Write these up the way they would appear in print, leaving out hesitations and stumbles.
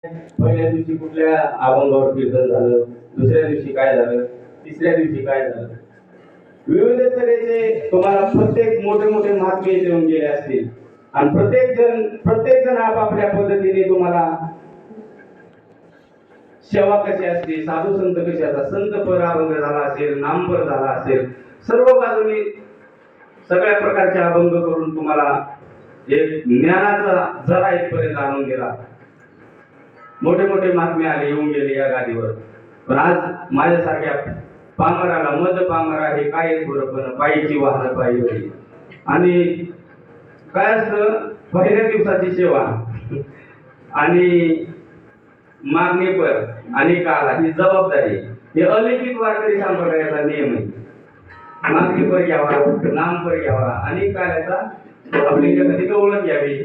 पहिल्या दिवशी कुठल्या अभंगावर कीर्तन झालं, दुसऱ्या दिवशी काय झालं, तिसऱ्या दिवशी काय झालं, विविध तऱ्हेचे तुम्हाला प्रत्येक मोठे मोठे महात्मे येऊन गेले असतील आणि प्रत्येक जण आपापल्या पद्धतीने तुम्हाला सेवा कशी असते, साधू संत कसे असतात, संत पर अभंग झाला असेल, नामपर झाला असेल, सर्व बाजूनी सगळ्या प्रकारचे अभंग करून तुम्हाला एक ज्ञानाचा जरा इथपर्यंत आणून गेला. मोठे मोठे महात्मे आले, येऊन गेले या गादीवर. पण आज माझ्यासारख्या पामराला मध पामरा हे काय थोडंपण पायीची वाहन पायी होती. आणि काय असतं, पहिल्या दिवसाची सेवा आणि मागणी पर आणि काला ही जबाबदारी, हे अलिखित वारकरी संप्रदायाचा नियम आहे. मागणी पर घ्यावा, नाम पर घ्यावा आणि काल्याचा आपली जगती ओळख घ्यावी,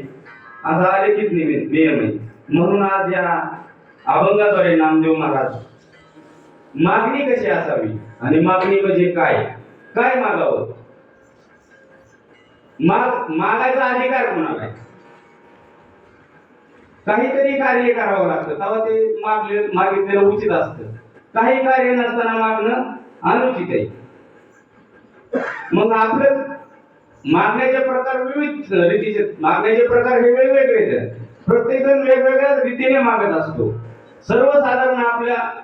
असा अलिखित नियम आहे. म्हणून आज या अभंगाद्वारे नामदेव महाराज मागणी कशी असावी आणि मागणी म्हणजे काय, काय मागावं, मागायचा अधिकार कोणाला आहे, काहीतरी कार्य करावं लागतं तेव्हा ते मागितलेलं उचित असतं. काही कार्य नसताना मागणं अनुचित आहे. मग आपलं मागण्याचे प्रकार विविध रीतीचे, मागण्याचे प्रकार हे वेगवेगळे आहेत. प्रत्येक जण वेगवेगळ्या रीतीने मागत असतो.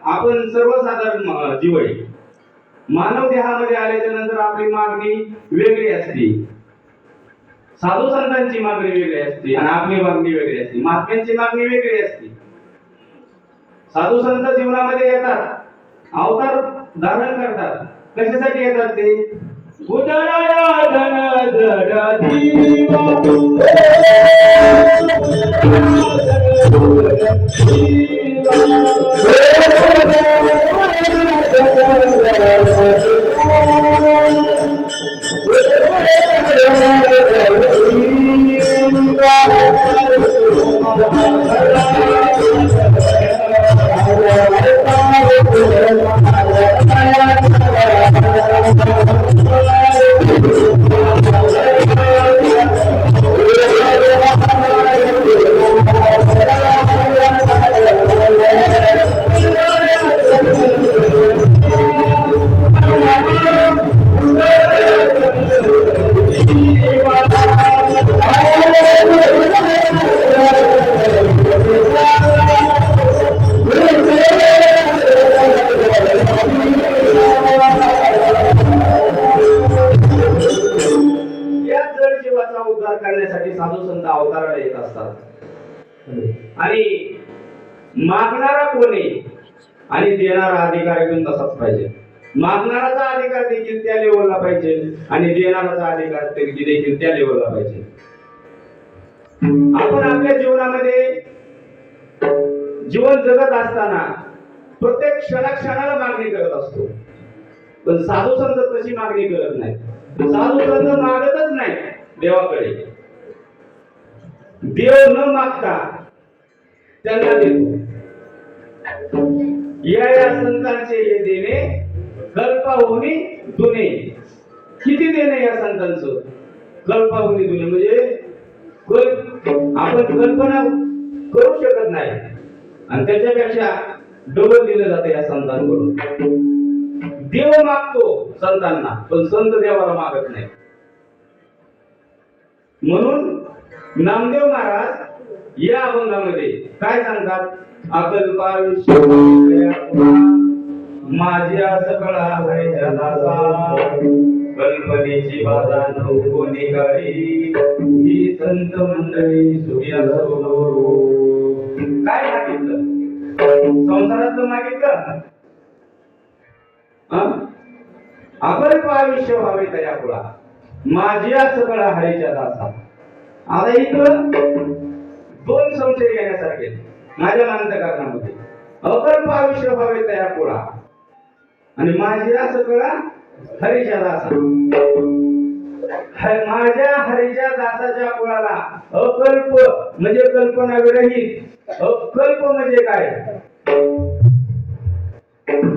आपण सर्वसाधारण जीव आहे. मानव देहामध्ये आल्याच्या नंतर आपली मागणी वेगळी असते, साधू संतांची मागणी वेगळी असते आणि आपली मागणी वेगळी असते, महात्म्यांची मागणी वेगळी असते. साधू संत जीवनामध्ये येतात, अवतार धारण करतात. कशासाठी येतात ते? उदराया धन जडा जीवा करण्यासाठी साधू संत अवताराला येत असतात. आणि मागणारा कोणी आणि देणारा अधिकारी पण तसाच पाहिजे. मागणाराचा अधिकार देखील त्या लेवलला पाहिजे आणि देणाराचा अधिकार देखील त्या लेवलला पाहिजे. आपण आपल्या जीवनामध्ये जीवन जगत असताना प्रत्येक क्षणाला मागणी करत असतो. पण साधू संत तशी मागणी करत नाही. साधू संत मागतच नाही देवाकडे. देव न मागता त्यांना देतो. या संतांचे हे देणे कल्पाहुनी दुने. किती देणे या संतांचं? कल्पाहुनी दुने म्हणजे आपण कल्पना करू शकत नाही आणि त्याच्यापेक्षा डबल दिलं जातं या संतांकडून. देव मागतो संतांना, पण संत देवाला मागत नाही. म्हणून नामदेव महाराज या अभंगामध्ये काय सांगतात? अकल्पायुष्य माझ्या सकळा हरेच्या दासा, कल्पनेची बाधा कोणी काळी, ही संत मंडळी सुखी असो. काय मागितलं? संसारात मागितलं. अकल्प आयुष्य व्हावे तया कुळा, माझ्या सकळा हरेच्या दासा. आता इथं दोन संशय घेण्यासारखे माझ्या अंतःकरणामध्ये. अकल्प आयुष्य व्हावे तया कुळा आणि माझ्या सकळा हरीच्या दासा. माझ्या हरीच्या दासाच्या कुळाला अकल्प म्हणजे कल्पना विरहित. अकल्प म्हणजे काय?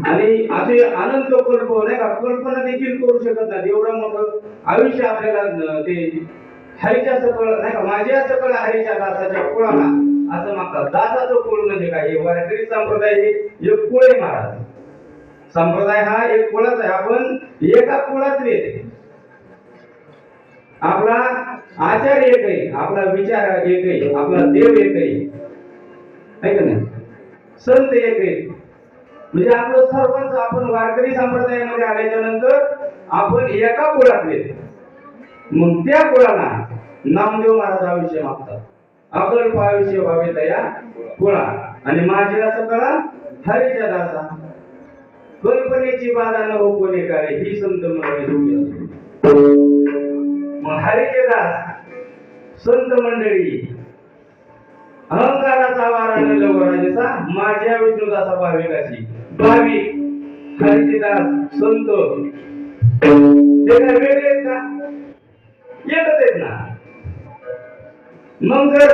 आणि असे अनंत कल्प नाही का, कल्पना देखील करू शकत नाही एवढं मोठं आयुष्य आपल्याला ते हरीच्या सकळ नाही का, माझ्या सकळ हरीच्या दासाच्या कुळाला असं मागतात. दासाचं कुळ म्हणजे काय? हे वारकरी संप्रदाय हे एक कुळ आहे महाराज. संप्रदाय हा एक कुळाच आहे. आपण एका कुळातले. आपला आचार एक आहे, आपला विचार एक आहे, आपला देव एक आहे का नाही? संत एक आहे. म्हणजे आपलं सर्वांचं, आपण वारकरी संप्रदायामध्ये आल्याच्या नंतर आपण एका कुळातले. मग त्या कुळाला नामदेव महाराज हा विषय मागतात. अकल्प आयुष्य व्हावे तया कुळा आणि माझे असं कळा हरीच्या दासा. कल्पनेची बाधा न हो कोणी काय ही संत मंडळी. मग हरीचे दास संत मंडळी अहंकाराचा वारा न लवराजेसा माझ्या विष्णुदासा भाविकाशी. भाविक हरीचे दास संत ते काय वेगळे आहेत का? एकच आहेत ना. मग जर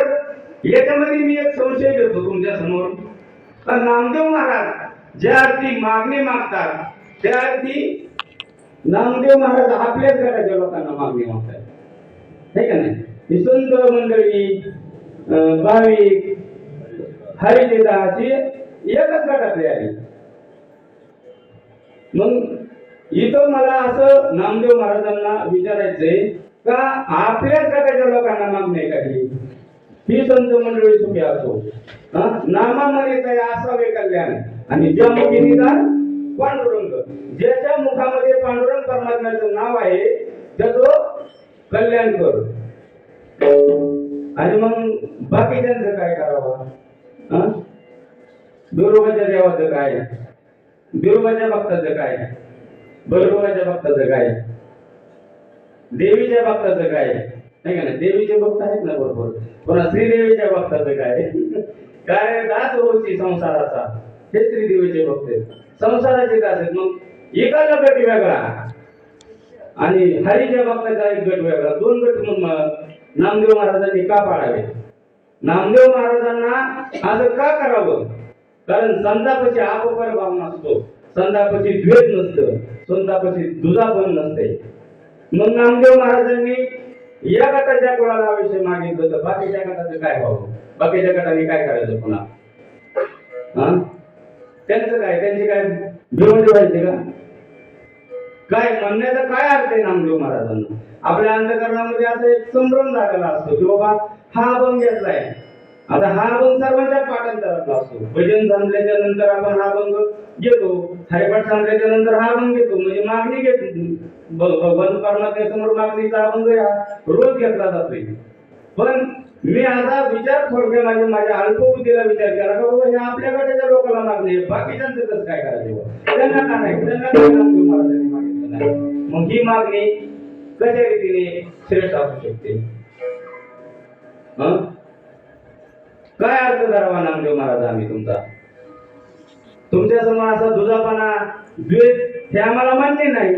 याच्यामध्ये मी एक संशय घेतो तुमच्या समोर, तर नामदेव महाराज ज्या अर्थी मागणी मागतात त्या अर्थी नामदेव महाराज आपल्याच गटाच्या लोकांना मागणी मागतात, है का नाही? ही संत मंडळी भाविक हरीचे दास एकच गटातले आहे. मग इथं मला असं नामदेव महाराजांना विचारायचंय का आपल्याच गटाच्या लोकांना मागणी आहे का? ही संत मंडळी सुखी असो, नामामध्ये काय असावे कल्याण आणि ज्या मुखी निदान पांडुरंग. ज्याच्या मुखामध्ये पांडुरंग परमात्म्याचं नाव आहे त्याचं कल्याण कर. आणि मग बाकीच्यांचं काय करावं? बिरोबाच्या देवाचं काय? बिरोबाच्या भक्ताचं काय? बरोबराच्या भक्ताचं काय? देवीच्या भक्ताचं काय? नाही का ना? देवीचे भक्त आहेत ना बरोबर. पण श्रीदेवीच्या भक्ताचं काय? काय दास होती संसाराचा, हे श्रीदेवीचे भक्त आहेत, संसाराचे दास आहेत. मग एकाला गट वेगळा आणि हरीच्या भक्ताचा एक गट वेगळा, दोन गट मग नामदेव महाराजांनी का पाडावे? नामदेव महाराजांना असं का करावं? कारण संतापाशी अपपर भाव नसतो, संतापाशी द्वेष नसतं, संतापाशी दुजापण नसते. मग नामदेव महाराजांनी या गटाच्या कुळाला विषय मागितलं तर बाकीच्या गटाचं काय व्हावं? बाकीच्या गटाने काय करायचं पुन्हा? त्यांचं काय? त्यांची काय भिवंडी व्हायची का? काय म्हणण्याचा काय अर्थ आहे नामदेव महाराजांना? आपल्या अंतःकरणामध्ये असं एक संभ्रम झालेला असतो की बाबा हा अभंग घेतलाय, आता हा अभंग सर्वांच्या पाठांतरातला असतो. भजन थांबल्याच्या नंतर आपण हा अभंग घेतो, हरिपाठ थांबल्याच्या नंतर हा अभंग घेतो, म्हणजे मागणी घेतो. भगवान परमात्म्यासमोर मागणीचा अभंग हा रोज घेतला जातोय. पण मी असा विचार थोडक्या माझ्या अल्पबुद्धीला विचार केला का बाबा हे आपल्या गटाच्या लोकांना मागणी आहे, बाकीच्यांचं कसं काय करायचं? त्यांना का नाही? त्यांना काय नामदेव महाराजांनी मागितलं नाही? मग ही मागणी कशा रीतीने श्रेष्ठ असू शकते? काय अर्थ धरावा नामदेव महाराज आम्ही तुमच्या समोर असा दुजापणा, द्वेष हे आम्हाला मान्य नाही.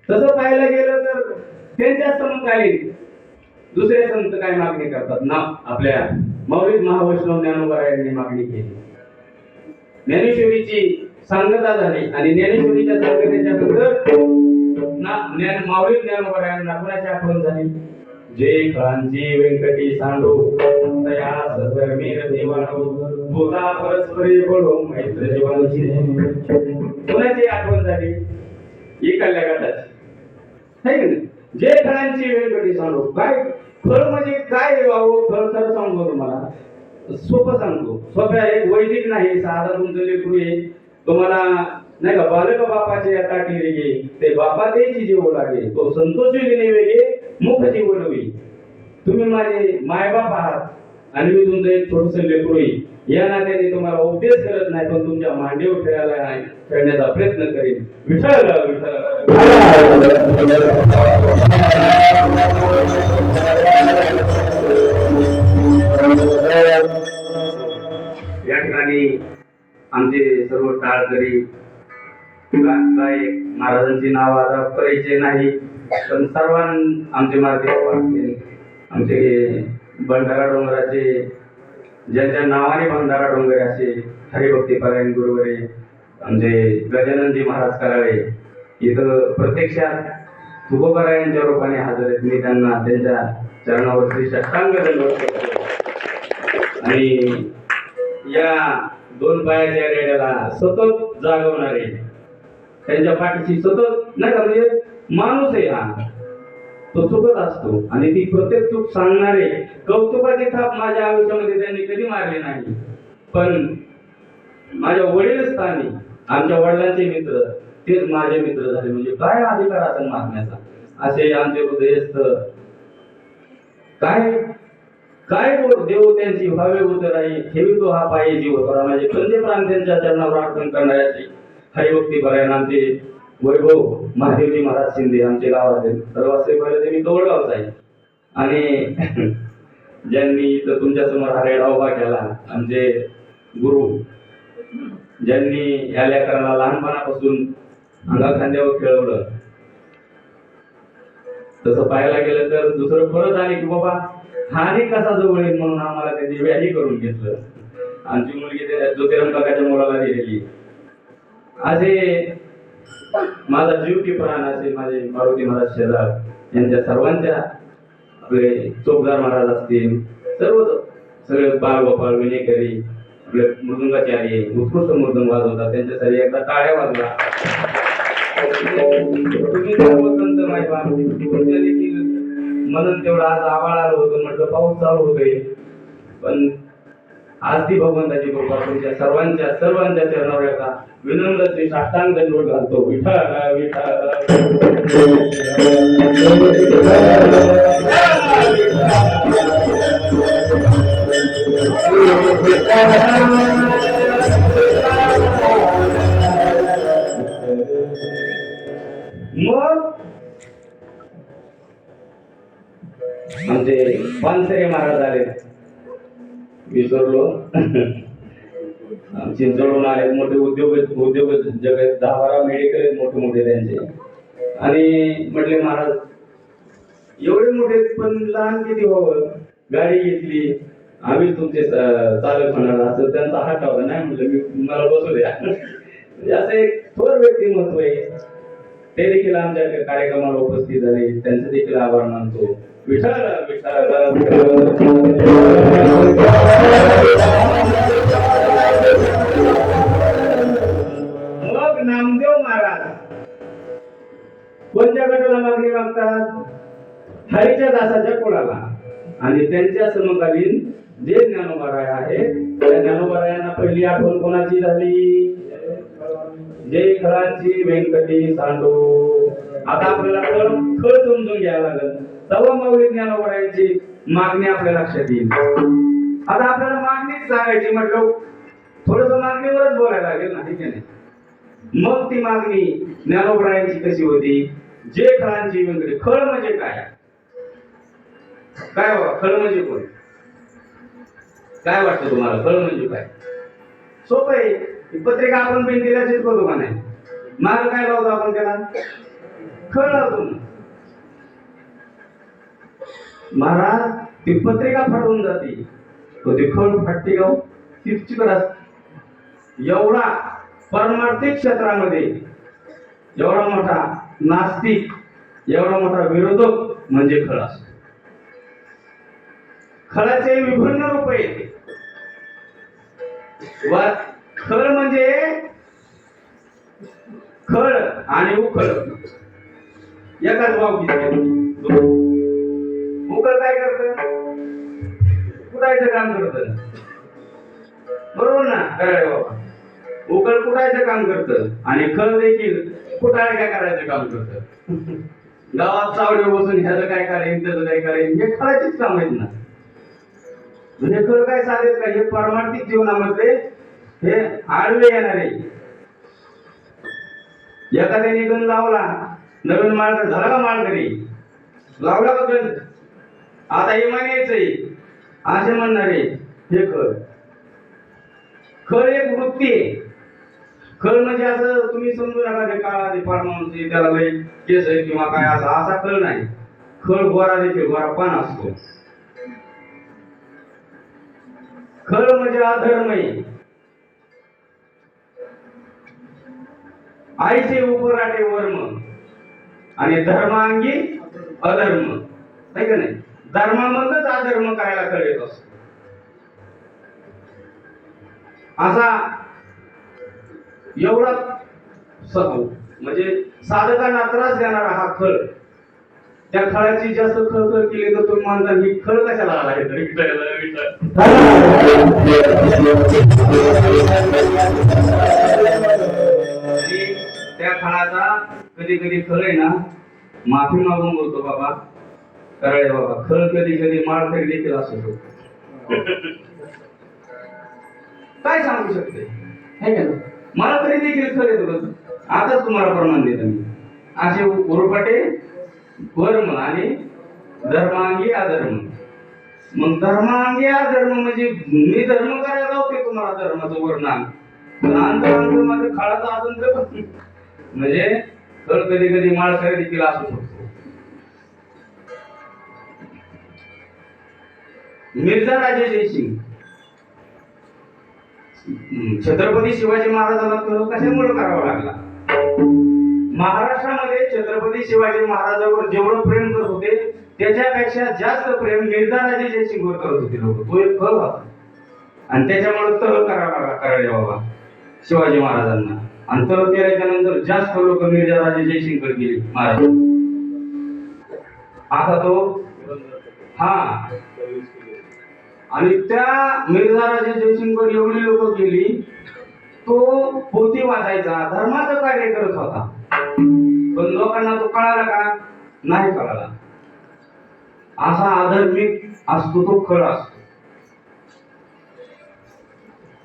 तसं पाहायला गेलं तर त्यांच्या समकालीन दुसरे संत काय मागणी करतात ना? आपल्या मौलिक महावैष्णव ज्ञानोबरायांनी मागणी केली. ज्ञानेश्वरीची सांगता झाली आणि ज्ञानेश्वरीच्या सांगतेच्या नंतर मौलिक ज्ञानोबरायांना कुणाची आठवण झाली? जे खांची व्यंकटी सांडो तया सधर्मीर देवानो भूता परस्परी बोलो मैत्र जीवनाची. कुणाची आठवण झाली? इकडल्या गटाची. जे फळांची व्यंकटी सांडो. काय फळ म्हणजे काय? फळ खरं सांगतो तुम्हाला, सोपं सांगतो. सोप्या एक वैदिक नाही, साधा तुमचं लेकरू आहे, तुम्हाला नाही का बालक बापाचे आता गे ते बापा द्यायची जीव लागे, तो संतोषी लिणे वेगे मुख जीव नवी. तुम्ही माझे मायबाप आहात आणि मी तुमचं एक छोटस लेकरू आहे, या नात्याने तुम्हाला उपदेश करत नाही, पण तुमच्या मांडीवर खेळण्याचा प्रयत्न करेन. विठ्ठल विठ्ठल. या ठिकाणी आमचे सर्व टाळकरी गायक महाराजांची नाव आता परिचय नाही, पण आमचे मार्गे आमचे भंडारा डोंगराचे ज्यांच्या नावाने भंडारा डोंगर असे हरिभक्ती परायण गुरुवरे आमचे गजाननजी महाराज कराळे इथं प्रत्यक्षात तुकोबारायांच्या रूपाने हजर आहेत. मी त्यांना त्यांच्या चरणावरती षष्टांग दंडवत करतो. आणि या दोन पायाच्या रेड्याला सतत जागवणारे, त्यांच्या पाठीशी सतत नाही का, म्हणजे माणूस आहे हा, तो चुकत असतो आणि ती प्रत्येक चूक सांगणारे, कौतुकाची थाप माझ्या आयुष्यामध्ये त्यांनी कधी मारली नाही. पण माझ्या वडील स्थानी आमच्या वडिलांचे मित्र तेच माझे मित्र झाले, म्हणजे काय अधिकार असेल मारण्याचा. असे आमचे हृदयस्थ काय काय देव त्यांची व्हावे उतराई ठेवितो हा पायी जीव करा, म्हणजे पंचे प्राण त्यांच्या चरणावर अर्पण करणाऱ्याची हरिभक्ती परायण आमचे वैभव महादेवजी महाराज शिंदे आमचे गावाचे सर्वांचे पहिले ते मी तोडगावचा आहे. आणि ज्यांनी इथं तुमच्या समोर हा रेडा उभा केला, आमचे गुरु, ज्यांनी या लेकराला लहानपणापासून अंगा खांद्यावर खेळवलं, तसं पाहायला गेलं तर दुसरं परत आले की बाबा हानी कसा जवळ येईल म्हणून आम्हाला त्यांनी व्याधी करून घेतलं. आमची मुलगी ज्योतिराम काकाच्या मुलाला दिलेली. असे माझा जीव की प्राण असे माझे मारुती महाराज शेजार यांच्या सर्वांच्या, आपले चोपदार महाराज असतील, सर्व सगळे बालगोपाळ विनेकरी, आपले मृदंगाचार्य उत्कृष्ट मृदंग वाजवतात, त्यांच्यासाठी एकदा टाळ्या वाजवा. तुम्ही सर्व संत माहिती तुमच्या देखील म्हणून तेवढं आज आभाळ आलं होतं, म्हटलं पाऊस चालू होतोय, पण आज ती भगवंताची कृपा तुमच्या सर्वांच्या चरणावर एकदा विनम्र श्री साष्टांग दंडवत घालतो. विठ्ठल विठ्ठल. मग आमचे पानसरे महाराज आले, विसरलो. चिंचवडून आले, मोठे उद्योग जगत 10-12 मेडिकल आहेत मोठे मोठे त्यांचे. आणि म्हटले महाराज एवढे मोठे पण लहान किती व्हावं, गाडी घेतली आम्ही तुमचे चालक होणार असं त्यांचा हात होता. नाही म्हटलं मी मला बसू द्या. म्हणजे असं एक थोर व्यक्तिमत्व आहे. ते देखील आमच्या कार्यक्रमाला उपस्थित झाले, त्यांचे देखील आभार मानतो. विठ्ठल विठ्ठल. मग नामदेव महाराज कोणत्या गटाला मागणी मागतात? हरीच्या दासाच्या कोणाला. आणि त्यांच्या समकालीन जे ज्ञानोबाराय आहेत, त्या ज्ञानोबारायांना पहिली आठवण कोणाची झाली? जय खळांची व्यंकटी सांडो. आता आपल्याला खळ समजून घ्यायला लागेल, तेव्हा माऊली ज्ञानोबारायांची मागणी आपल्या लक्षात येईल. आता आपल्याला मागणीच सांगायची म्हटलं थोडस मागणीवरच बोलायला लागेल ना, ठीक आहे. मग ती मागणी ज्ञानोबारायांची कशी होती? जे खळांची व्यंकटी. खळ म्हणजे काय? काय बाबा खळ म्हणजे कोण? काय वाटतं तुम्हाला खळ म्हणजे काय? सोपं आहे. ही पत्रिका आपण पेन केल्याची बघू का नाही, माग काय लावतो आपण त्याला? खळ लावतो. महाराज ती पत्रिका फाटून जाते, तो ती खळ फाटते गाव तिचीकडे असते. एवढा परमार्थिक क्षेत्रामध्ये एवढा मोठा नास्तिक, एवढा मोठा विरोधक म्हणजे खळ असतो. खळाचे विभिन्न रूप आहेत. खळ म्हणजे खळ आणि उखळ एकाच भावकीचे. उखळ काय करत? कुटायचं काम करत, बरोबर ना? काय बाबा उखळ कुटायचं काम करत आणि खळ देखील कुटाय काय करायचं काम करत. गावात चावडे बसून ह्याचं काय करेन त्याचं काय करेन हे खळाचीच काम आहेत ना. म्हणजे खळ काय साधेत का? हे पारमार्थिक जीवनामध्ये हे आडवे येणारे. एखाद्याने गण लावला, नवीन माळ झाला का माळकरी लावला का गण, आता हे म्हणायचंय असे म्हणणारे हे खळ. खळ एक वृत्ती आहे. खळ म्हणजे असं तुम्ही समजू नका ते काळा ते फार माणूस त्याला लय केस आहे किंवा काय असा खळ नाही. खळ गोरा देखील गोरा पान असतो. खळ म्हणजे अधर्म आहे. आईचे उपराटे वर्म आणि धर्मांगी अधर्म, आहे का नाही? धर्मामधूनच अधर्म करायला कळ येत असतो. असा एवढा म्हणजे साधकांना त्रास देणारा हा खळ. त्या खळाची जास्त खळखळ केली तर तुम्ही मानता ही खळ कशाला आला आहे त्या खळाचा कधी कधी खळ आहे ना माफी मागून बोलतो, बाबा कराळे बाबा, खळ कधी कधी माळकरी देखील असतो. काय सांगू शकते, है का? मला तरी देखील खरं येत. आता तुम्हाला प्रमाण देतो मी. असे उरफाटे वर्म आणि धर्मांगी अधर्म. मग धर्मांगी अधर्म म्हणजे मी धर्म करायला लावते तुम्हाला धर्माचं वर्णन, पण अंतर माझ्या काळाचा अजून म्हणजे खळ कधी कधी माळकरी देखील असू शकतो. मिर्झा राजे जयसिंग छत्रपती शिवाजी महाराजांना कशामुळे करावा लागला? महाराष्ट्रामध्ये छत्रपती शिवाजी महाराजांवर जेवढं प्रेम करत होते त्याच्यापेक्षा जास्त प्रेम मिर्झा राजे जयसिंगवर करत होते लोक. तो एक फळ होता आणि त्याच्यामुळे तह करावा लागला कराळे बाबा शिवाजी महाराजांना. आणि तह केल्याच्या नंतर जास्त लोक मिर्झा राजे जयसिंगकडे गेले महाराज. आता तो हा आणि त्या मिर्झा राजे जयसिंगकडे एवढी लोक गेली, तो पोथी वाचायचा, धर्माचं कार्य करत होता, पण लोकांना तो कळाला का? नाही कळाला. असा अधार्मिक असतो तो खळ असतो.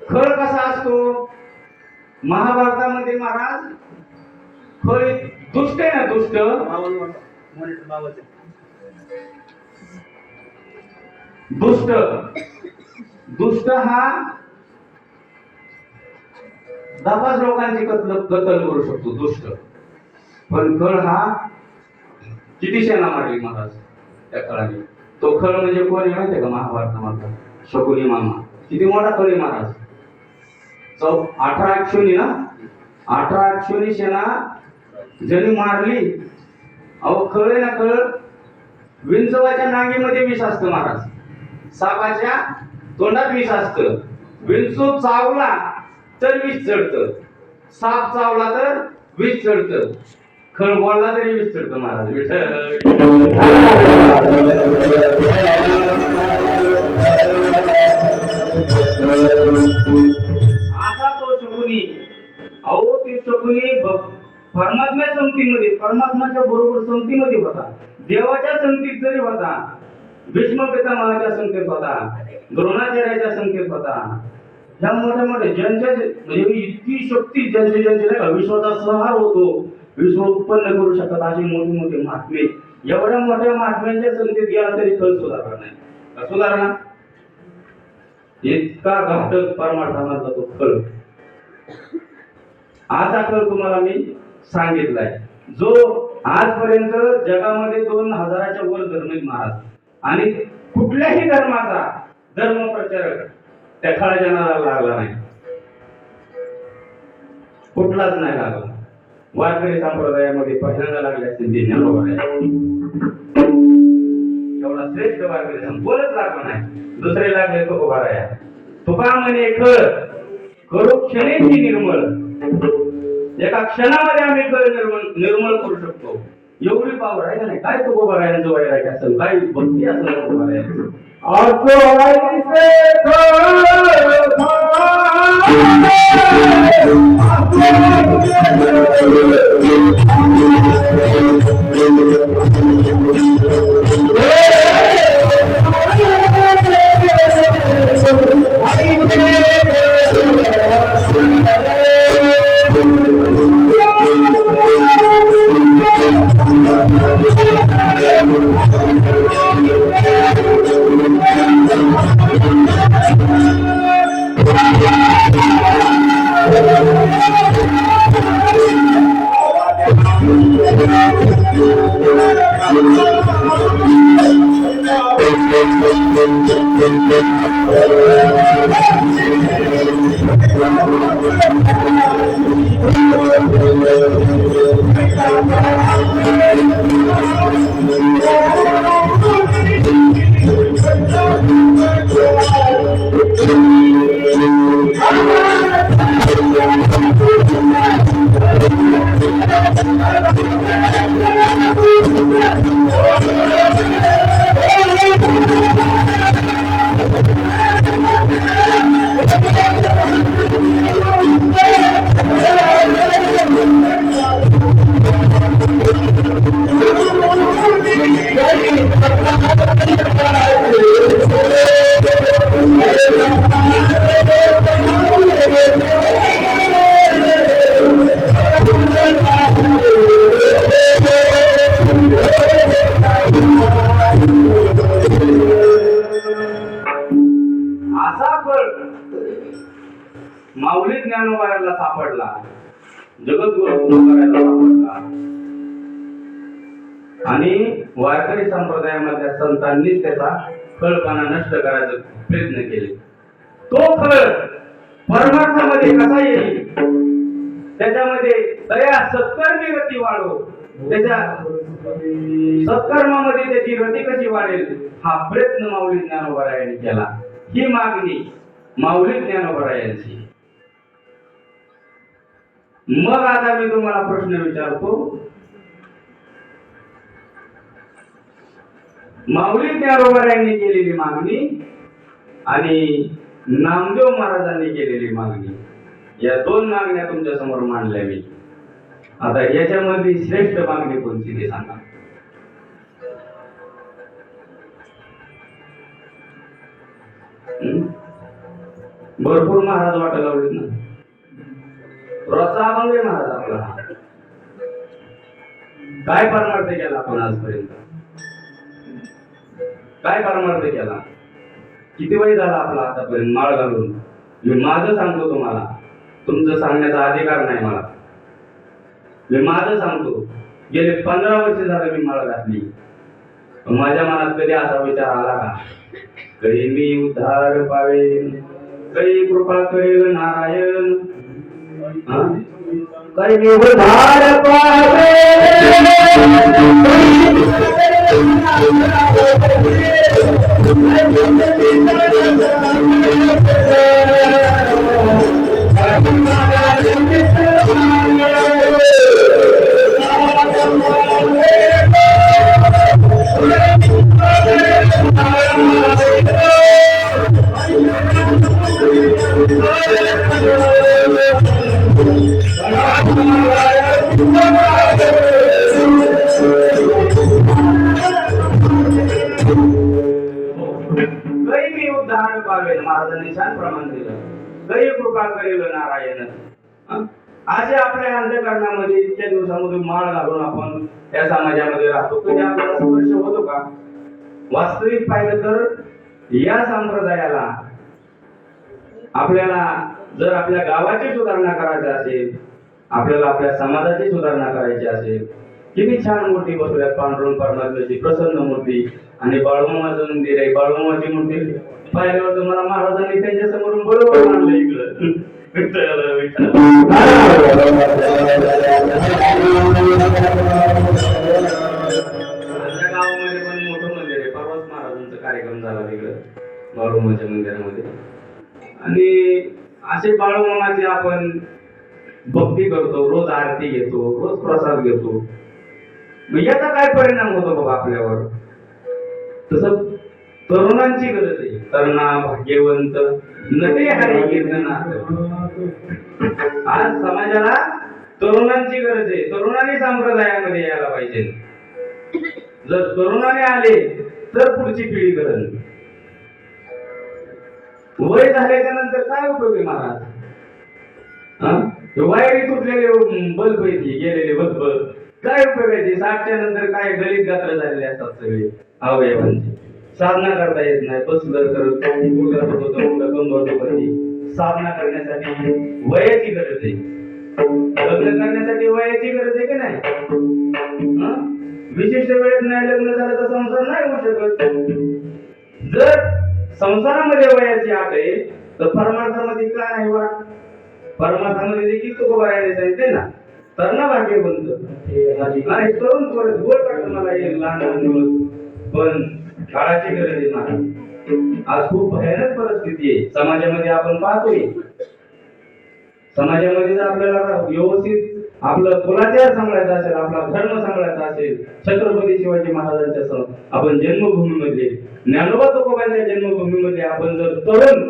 खळ कसा असतो? महाभारतामध्ये महाराज खळ दुष्ट आहे ना, दुष्ट दुष्ट दुष्ट हा 10 लोकांची कत्ल करू शकतो दुष्ट. पण खळ हा किती सेना मारली महाराज त्या काळाने. तो खळ म्हणजे कोण आहे माहिती का? महाभारतामधला शकुनी मामा. किती मोठा खळ आहे महाराज. 18 अक्षोनी ना, 18 अक्षोनी सेना ज्यांनी मारली. अहो खळ आहे ना, खळ विंचवाच्या नांगीमध्ये विष असतं महाराज, सापाच्या तोंडात विष असतं. विंचू चावला तर विष चढतं, साप चावला तर विष चढतं, खळ बोलला तरी विष चढतं महाराज. असा तो शकुनी. अहो ते शकुनी परमात्म्या संगतीमध्ये, परमात्माच्या बरोबर संगतीमध्ये होता, देवाच्या संगतीत जरी होता, भीष्म पितामहाच्या संगतीत होता, द्रोणाचार्याच्या संगतीत होता. ह्या मोठ्या मोठ्या ज्यांच्या म्हणजे इतकी शक्ती ज्यांचे ज्यांचे विश्वाचा संहार होतो, विश्व उत्पन्न करू शकतात अशी मोठी मोठी महात्मे, एवढ्या मोठ्या महात्म्यांच्या संगतीत गेला तरी खळ सुधारला नाही. सुधारणा इतका घातक परमार्थामधला तो खळ. असा खळ तुम्हाला मी सांगितलाय, जो आजपर्यंत जगामध्ये 2000च्या वर धर्म आहेत महाराज, आणि कुठल्याही धर्माचा धर्म प्रचारक त्या खळाच्या नादाला लागला नाही, कुठलाच नाही लागला. वारकरी संप्रदायामध्ये पहिल्यांदा लागले असतील ते ज्ञानोबा. एवढा श्रेष्ठ वारकरी बोलच लागला नाही. दुसरे लागले तुकोबाराया. तुका म्हणे खळ करू क्षणेची निर्मळ. एका क्षणामध्ये आम्ही खळ निर्मळ करू शकतो, एवढी पावर आहे का नाही? काय तुकोबारायांचं वैराग्य असेल, काय भक्ती असेल तुकोबारायांचं. Thank you. असा फळ माऊली ज्ञानोबाला सापडला, जगद्गुरु तुकोबारायाला सापडला आणि वारकरी संप्रदायामधल्या संतांनीच त्याचा फळपणा नष्ट करायचा प्रयत्न केले. तो फळ परमार्थामध्ये कसा येईल, त्याच्यामध्ये दया सत्कर्मी रती वाढो, त्याच्या सत्कर्मामध्ये त्याची रती कशी वाढेल हा प्रयत्न माऊली ज्ञानोबारायांनी केला. ही मागणी माऊली ज्ञानोबारायांची. मग आता मी तुम्हाला प्रश्न विचारतो, माऊली ज्ञानोबारायांनी केलेली मागणी आणि नामदेव महाराजांनी केलेली मागणी, या दोन मागण्या तुमच्या समोर मांडल्या मी. आता याच्यामध्ये श्रेष्ठ मागणी कोणती ते सांगा. भरपूर महाराज वाटा लावलेत ना. रोजचा अभंग आहे महाराज आपला. काय परमार्थ केला आपण आजपर्यंत, काय परमार्थ केला, किती वय झाला आपला आतापर्यंत माळ घालून. मी माझं सांगतो तुम्हाला, तुमचं सांगण्याचा अधिकार नाही मला. मी माझं सांगतो, गेले 15 वर्ष झालं मी माळ घातली. माझ्या मनात कधी असा विचार आला का, कधी मी उद्धार पावेन, कधी कृपा करेल नारायण, कधी मी उद्धार पावेन, महाराजांनी छान प्रमाण दिलं, कधी कृपा करेल नारायण. असे आपल्या अंतःकरणामध्ये इतक्या दिवसामध्ये माळ घालून आपण या समाजामध्ये राहतो, कधी आपल्याला स्पर्श होतो का? वास्तविक पाहिलं तर या संप्रदायाला आपल्याला जर आपल्या गावाची सुधारणा करायची असेल, आपल्याला आपल्या समाजाची सुधारणा करायची असेल, किती छान मूर्ती बसवल्यात, पांडुरंग परमात्म्याची प्रसन्न मूर्ती आणि बाळूमामाचं मंदिर आहे. बाळूमामाची मूर्ती पाहिल्यावर तुम्हाला महाराजांनी त्यांच्या समोरून बरोबर आणलं इकडं. गावामध्ये पण मोठं मंदिर आहे. परवाच महाराजांचा कार्यक्रम झाला तिकडं बाळूमामाच्या मंदिरामध्ये. आणि असे बाळूमामाची आपण भक्ती करतो, रोज आरती घेतो, रोज प्रसाद घेतो. मग याचा काय परिणाम होतो बाबा आपल्यावर? तसं तरुणांची गरज आहे. तरुणा भाग्यवंत नटे हरी कीर्तना. आज समाजाला तरुणांची गरज आहे. तरुणांनी संप्रदायामध्ये यायला पाहिजे. जर तरुणाने आले तर पुढची पिढी करेल. वय झाल्याच्या नंतर काय उपयोग आहे महाराज? वायरी तुटलेले बल्ब गेलेले बल्ब काय उपयोगायचे? 60च्या नंतर काय गलित गात्र झालेले असतात सगळे अवयवांचे. साधना करता येत नाही. बसलं तर साधना करण्यासाठी वयाची गरज आहे. लग्न करण्यासाठी वयाची गरज आहे की नाही? विशिष्ट वेळेत नाही लग्न झालं तर संसार नाही होऊ शकत. जर संसारामध्ये वयाची अट आहे तर परमार्थामध्ये काय नाही वाट? परमार्थामध्ये देखील तुकोबारायाने सांगितले ना, तरणा भाग्यवंत आणि तरुण थोडं गोड वाटतं मला हे लहान दिवस, पण काळाची गरज आहे महाराज. आज खूप भयानक परिस्थिती आहे समाजामध्ये, आपण पाहतोय समाजामध्ये जर आपल्याला व्यवस्थित आपलं कुलाचार सांभाळायचा असेल, आपला धर्म सांभाळायचा असेल, छत्रपती शिवाजी महाराजांच्या आपण जन्मभूमीमध्ये, ज्ञानोबा तुकोबांच्या जन्मभूमीमध्ये आपण जर तरुण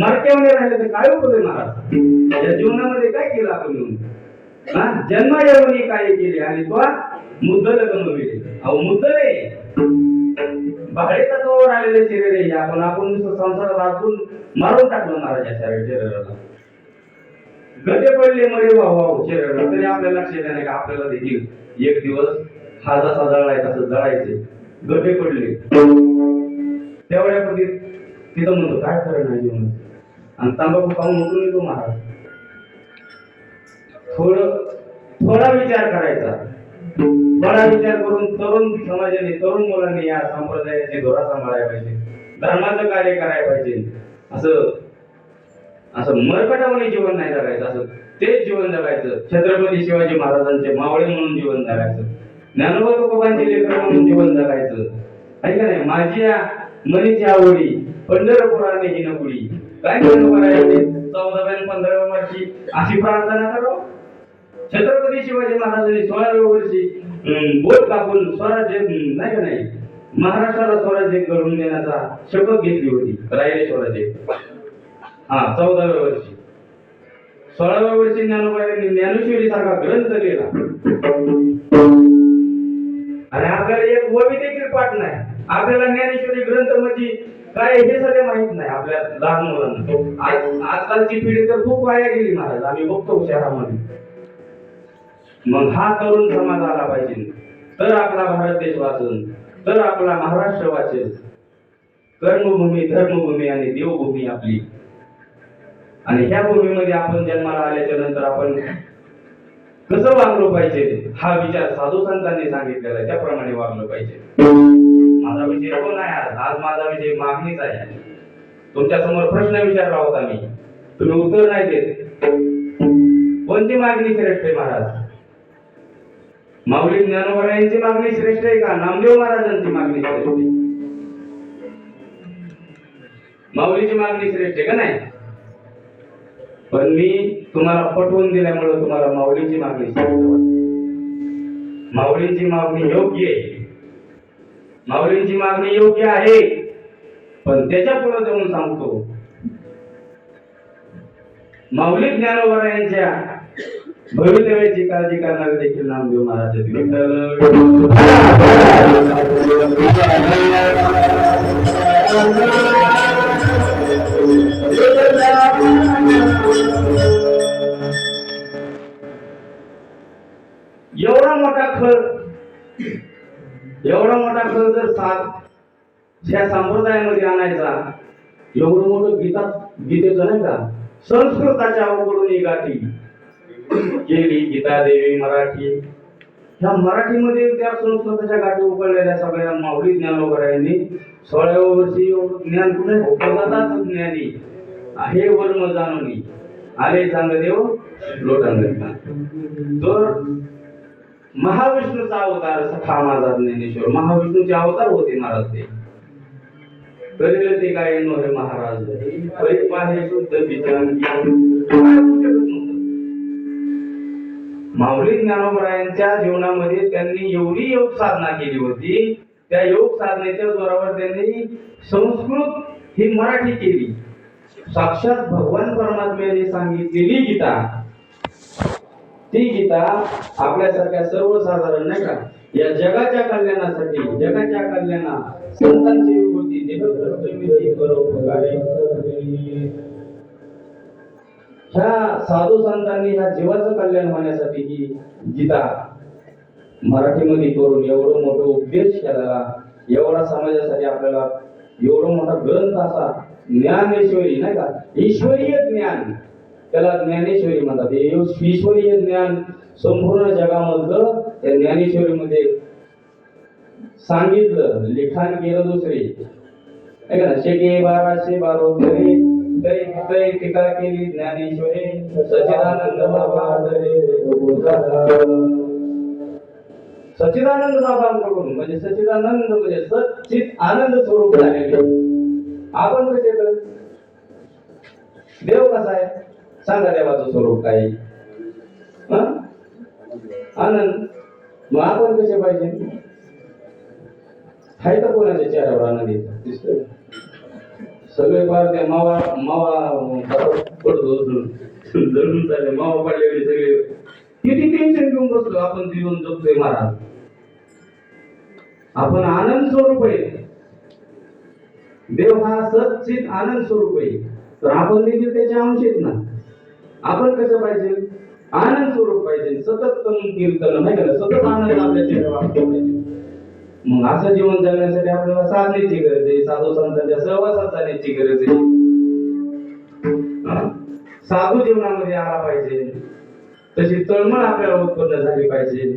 मरक्यामध्ये राहिले तर काय उपयोग आहे महाराज? या जीवनामध्ये काय केलं आपण येऊन? जन्म येऊन काय केले आणि तो मुद्दल गमविले. अहो मुद्दल आहे, भाडे तत्वावर आलेले शरीर आहे. आपण संसारात आतून मारून टाकलं महाराजाच्या शरीराला. गटे पडले मरे वाहू शरीराला, तरी आपल्या लक्षात नाही का आपल्याला देखील एक दिवस हा जसा जळायचा तसं जळायचे. गटे पडले तेवढ्यापूर्वी तिथं म्हणतो काय खरं नाही जीवन, आणि तांबाखू खाऊन उठून येतो महाराज. थोडा विचार करायचा, थोडा विचार करून तरुण समाजाने, तरुण मुलांनी या संप्रदायाची धोरा सांभाळायला पाहिजे, धर्माचं कार्य करायला पाहिजे. असं मरकटावाने जीवन नाही जगायचं, असं तेच जीवन जगायचं. छत्रपती शिवाजी महाराजांचे मावळे म्हणून जीवन जगायचं, ज्ञानोबा तुकोबांचे लेकर म्हणून जीवन जगायचं. आहे का नाही? माझी मनीची आवडी पंढरपुराने ही नकुडी. काय करायचे 14व्या 15व्या वर्षी अशी प्रार्थना करो. छत्रपती शिवाजी महाराजांनी 16व्या वर्षी बोट कापून स्वराज्य नाही का नाही महाराष्ट्राला स्वराज्य घडवून देण्याचा शपथ घेतली होती रायरेश्वराचे. 14व्या वर्षी. 16व्या वर्षी ज्ञानोबाईंनी ज्ञानेश्वरी सारखा ग्रंथ लिहिला, आणि आपल्याला एक ओवी देखील पाठ नाही. आपल्याला ज्ञानेश्वरी ग्रंथ म्हणजे काय हे सगळे माहित नाही आपल्या लहान मुलांना. आजकालची पिढी तर खूप वाया गेली महाराज, आम्ही बघतो शहरामध्ये. मग हा तरुण समाज आला पाहिजे, तर आपला भारत देश वाचेल, तर आपला महाराष्ट्र वाचेल. कर्मभूमी, धर्मभूमी आणि देवभूमी आपली. आणि ह्या भूमीमध्ये आपण जन्माला आल्याच्या नंतर आपण कसं वागलो पाहिजे हा विचार साधू संतांनी सांगितलेला आहे, त्याप्रमाणे वागलो पाहिजे. माझा विषय तो नाही आज माझा विषय मागणीच आहे. तुमच्या समोर प्रश्न विचारला होता मी, तुम्ही उत्तर नाही देत. कोणती मागणी श्रेष्ठ आहे महाराज? माऊली ज्ञानोबा यांची मागणी श्रेष्ठ आहे का नामदेव महाराजांची मागणी श्रेष्ठ आहे? माऊलीची मागणी श्रेष्ठ आहे का नाही? पण मी तुम्हाला पटवून दिल्यामुळे तुम्हाला माऊलीची मागणी श्रेष्ठ वाटते. माऊलींची मागणी योग्य आहे, माऊलींची मागणी योग्य आहे. पण त्याच्या पुढे जाऊन सांगतो, माऊली ज्ञानोबा यांच्या भवितव्याची काळजी करणारे देखील नामदेव महाराज. एवढा मोठा खर जर ह्या संप्रदायामध्ये आणायचा, एवढं मोठं गीतेचं नाही का, संस्कृताच्या अवघडून ही गाठी केली गीता देवी मराठी. ह्या मराठीमध्ये त्या संस्कृताच्या गाठी उकळलेल्या सगळ्या माऊली ज्ञानोबा यांनी 16व्या वर्षी ज्ञान कुठे उपजाताच ज्ञानी आहे वर्म जाणूनी आले चांगदेव लोटांगणा. तर महाविष्णूचा अवतार सखा माझा ज्ञानेश्वर, महाविष्णूचे अवतार होते महाराज. ते करील ते काय नव्हे महाराज, परिपाहे शुद्ध विचार माऊली ज्ञानोबा यांच्या जीवनामध्ये त्यांनी एवढी योग साधना केली होती. त्या योग साधनेच्या जोरावर त्यांनी संस्कृत ही मराठी केली. साक्षात भगवान परमात्म्याने सांगितलेली गीता, ती गीता आपल्यासारख्या सर्वसाधारण नाही का या जगाच्या कल्याणासाठी, जगाच्या कल्याणा संतांची विभूती ह्या साधू संतांनी ह्या जीवाचं कल्याण होण्यासाठी ही गीता मराठीमध्ये करून एवढं मोठं उपदेश केलेला, एवढा समाजासाठी आपल्याला एवढा मोठा ग्रंथ असा ज्ञानेश्वरी नाही का, ईश्वरीय ज्ञान त्याला ज्ञानेश्वरी म्हणतात. ईश्वरीय ज्ञान संपूर्ण जगामधलं त्या ज्ञानेश्वरीमध्ये सांगितलं, लिखाण केलं दुसरे. शेके 1212 कै टीका केली ज्ञानेश्वरी सच्चिदानंद बाबा सच्चिदानंद बाबांकडून म्हणजे सच्चिदानंद म्हणजे सच्चित आनंद स्वरूप झालेले आपण कसे कर देव कसा आहे सांगा देवाचं स्वरूप काय आनंद मग आपण कसे पाहिजे हाय तर कोणाच्या चेहऱ्यावर आनंद येतो दिसतोय सगळे फार त्या मावा मावा पडतो धरून चालले मावा पडलेले सगळे किती टेन्शन घेऊन बसलो आपण जीवन जगतोय महाराज आपण आनंद स्वरूप आहे देव हा सच्चित आनंद स्वरूप आहे तर आपण देखील त्याचे अंश आहेत ना आपण कसं पाहिजे आनंद स्वरूप पाहिजे सतत कीर्तन नाही का सतत आनंद आपल्या चेहऱ्यावर वाटतो पाहिजे मग असं जीवन जगण्यासाठी आपल्याला साधनेची गरज आहे साधू संतांच्या सहवासात जाण्याची गरज आहे साधू जीवनामध्ये आला पाहिजे तशी तळमळ आपल्याला उत्पन्न झाली पाहिजे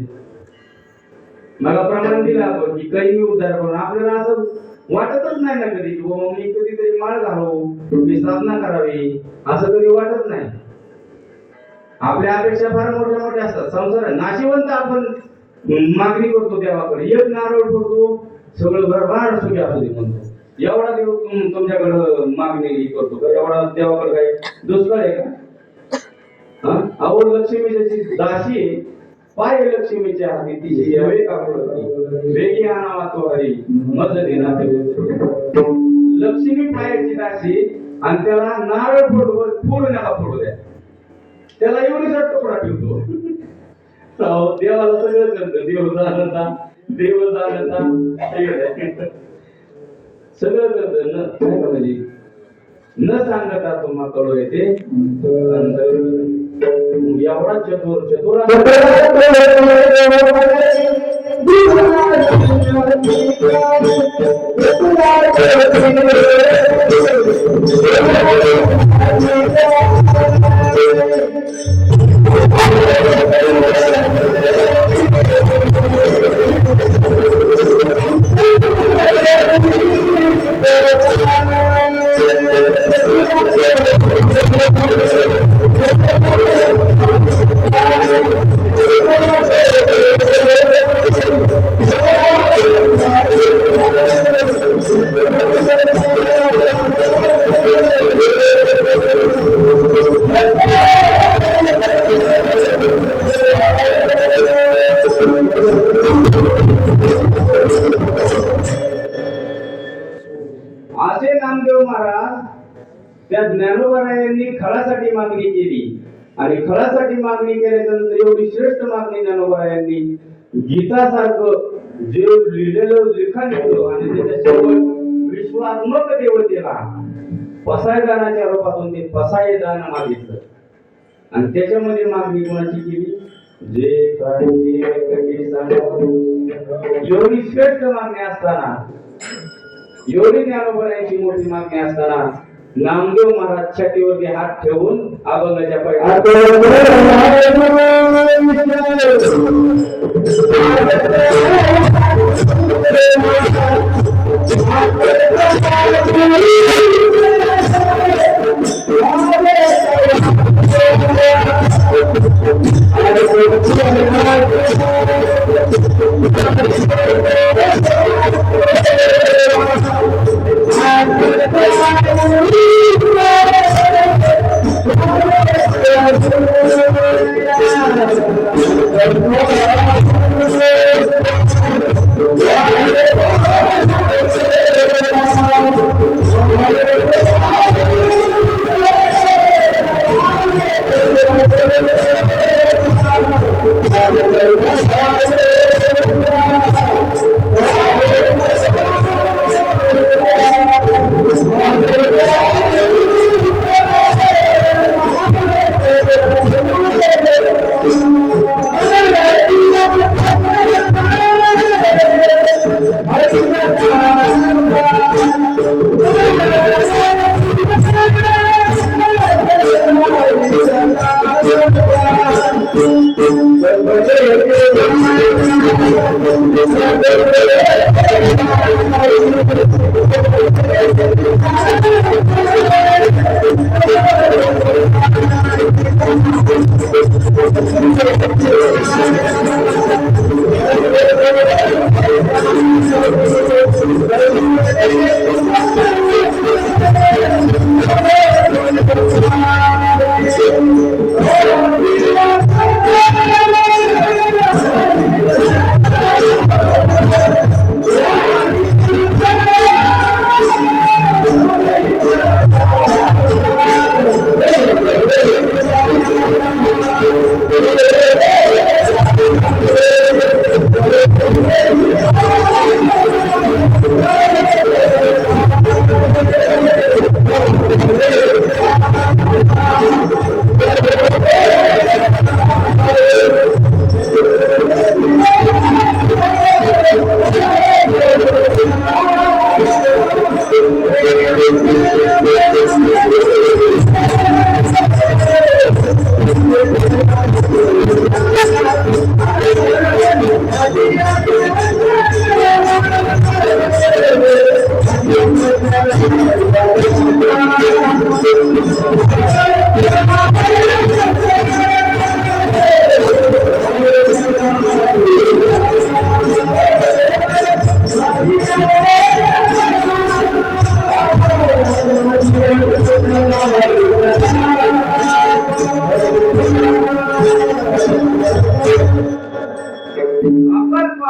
मला प्रमाण दिलं आपण की काही मी उद्धार करून आपल्याला असं वाटतच नाही ना कधी की बाबा मी कधीतरी माळ घालू मी साधना करावी असं कधी वाटत नाही आपल्या अपेक्षा फार मोठ्या मोठ्या असतात संसार नाशिवंत आपण मागणी करतो देवाकडे एक नारळ फोडतो सगळं घरभार सुखी असू दे म्हणतो एवढा देव तुमच्याकडे मागणी करतो का एवढा देवाकडे काय दुष्काळ आहे का आवड लक्ष्मीची दासी पाय लक्ष्मीच्या हाती तिची यावे वेगी आणावा तो हरी मज देना लक्ष्मी पायाची दासी आणि त्याला नारळ फोडतो फोडून नका फोडू द्या त्याला एवढीचा तुकडा ठेवतो देवाला सगळं करतं देव जाणता सगळं करत म्हणजे न सांगता तुम्हा कळू येते एवढा चतुर असे नामदेव महाराज त्या ज्ञानोबारायांनी खळासाठी मागणी केली आणि खळासाठी मागणी केल्यानंतर एवढी श्रेष्ठ मागणी ज्ञानोबारायांनी गीतासारखं जे लिहिलेलं लिखाण केलं आणि त्याच्यासोबत विश्वात्मक देवतेला पसायदानाच्या रूपातून ते पसायदान मागितलं आणि त्याच्यामध्ये मागणी कोणाची केली जे एवढी श्रेष्ठ मागणी असताना एवढी ज्ञानोबारायांची मोठी मागणी असताना नामदेव महाराज छातीवरती हात ठेवून अभंगाच्या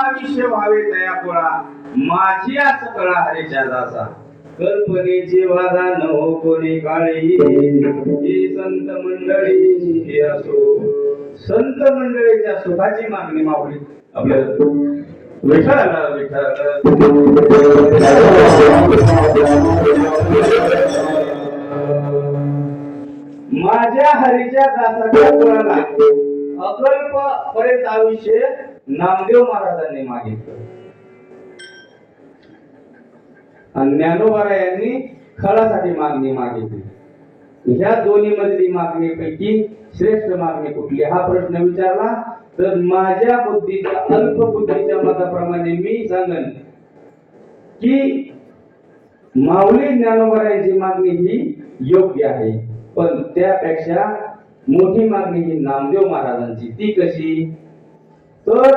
आयुष्य व्हावे दयापुळा माझी आस कळा हरीच्या दासा कल्पनेची वादा न हो कोणी काळी ही संत मंडळी असो संत मंडळीच्या सुखाची मागणी माऊली आपल्याला विठ्ठल विठ्ठल माझ्या हरीच्या दासाच्या कुळाला अकल्प पर्यंत आयुष्य नामदेव महाराजांनी मागितलं आणि ज्ञानोबा यांनी खळासाठी मागणी मागितली। ह्या दोन्ही मधली मागणीपैकी श्रेष्ठ मागणी कुठली हा प्रश्न विचारला तर माझ्या बुद्धीच्या अल्प बुद्धीच्या मताप्रमाणे मी सांगन की माऊली ज्ञानोबा यांची मागणी ही योग्य आहे, पण त्यापेक्षा मोठी मागणी ही नामदेव महाराजांची। ती कशी तर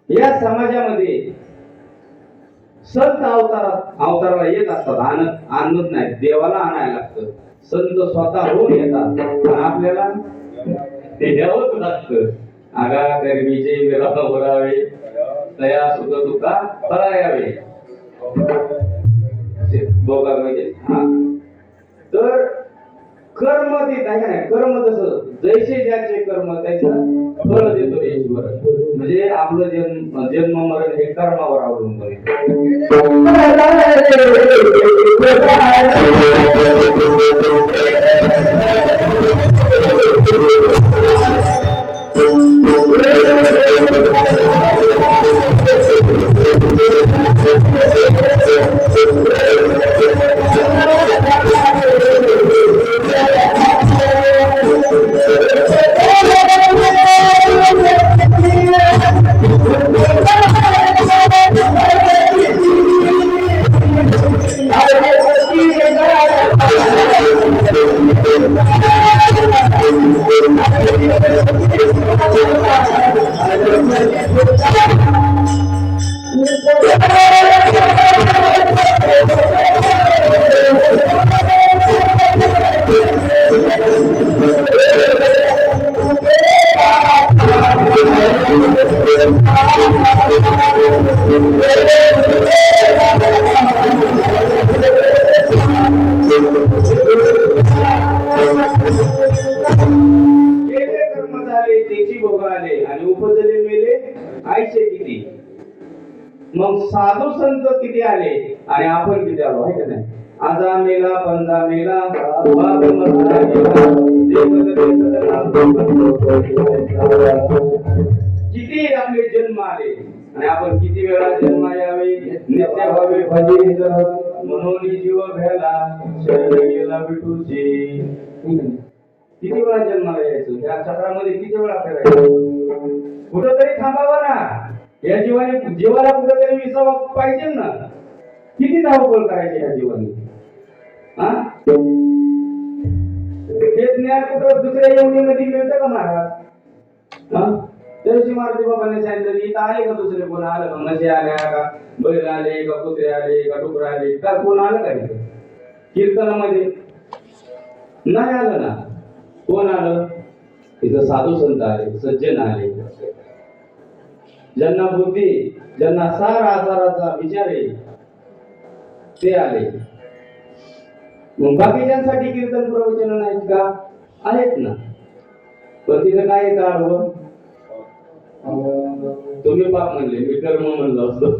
या समाजामध्ये संत अवताराला येत असतात, आणत नाही, देवाला आणायला लागतं। संत स्वतः होऊन येतात आणि आपल्याला ते द्यावंच लागतं। आगा गर्मीचे विरह भरावे तया सुख दुःखा फळायावे बोगा म्हणजे तर कर्म देत आहे ना, कर्म तसं जैसे ज्याचे कर्म त्याचं फळ देतो ईश्वर। म्हणजे आपलं जन्म मरण हे कर्मावर अवलंबून आहे। मग साधू संत किती आले आणि आपण किती आलो आहे का नाही? आजा मेला पंजा मेला किती आपले जन्म आले आणि आपण किती वेळा जन्म यावे नित्य व्हावे भजे म्हणून जीव घ्यायला शरण गेला विठूची। किती वेळा जन्माला यायचं या चक्रामध्ये किती वेळा फिरायचं? कुठंतरी थांबावं ना, या जीवाला कुठेतरी विसावा पाहिजे ना। किती धावपळ करायची या जीवाने? हे ज्ञान कुठं दुसऱ्या योनीमध्ये मिळतं का महाराज? तरी मारुती बाबांनी सांगितलं इथं आले का दुसरे कोण आलं का? म्हशी आल्या का, बैल आले का, कुत्रे आले का, डुकर आले का, कोण आलं का इथं कीर्तनामध्ये? नाही आलं ना। कोण आलं इथं? साधू संत आले, सज्जन आले, ज्यांना बुद्धी ज्यांना साराचा विचार आहे ते आले। मग बाकीच्यांसाठी कीर्तन प्रवचन नाहीत का? आहेत ना, पण तिथं काय येतं आडवं? तुम्ही पाप म्हणले, मी कर्म म्हणलो असतो।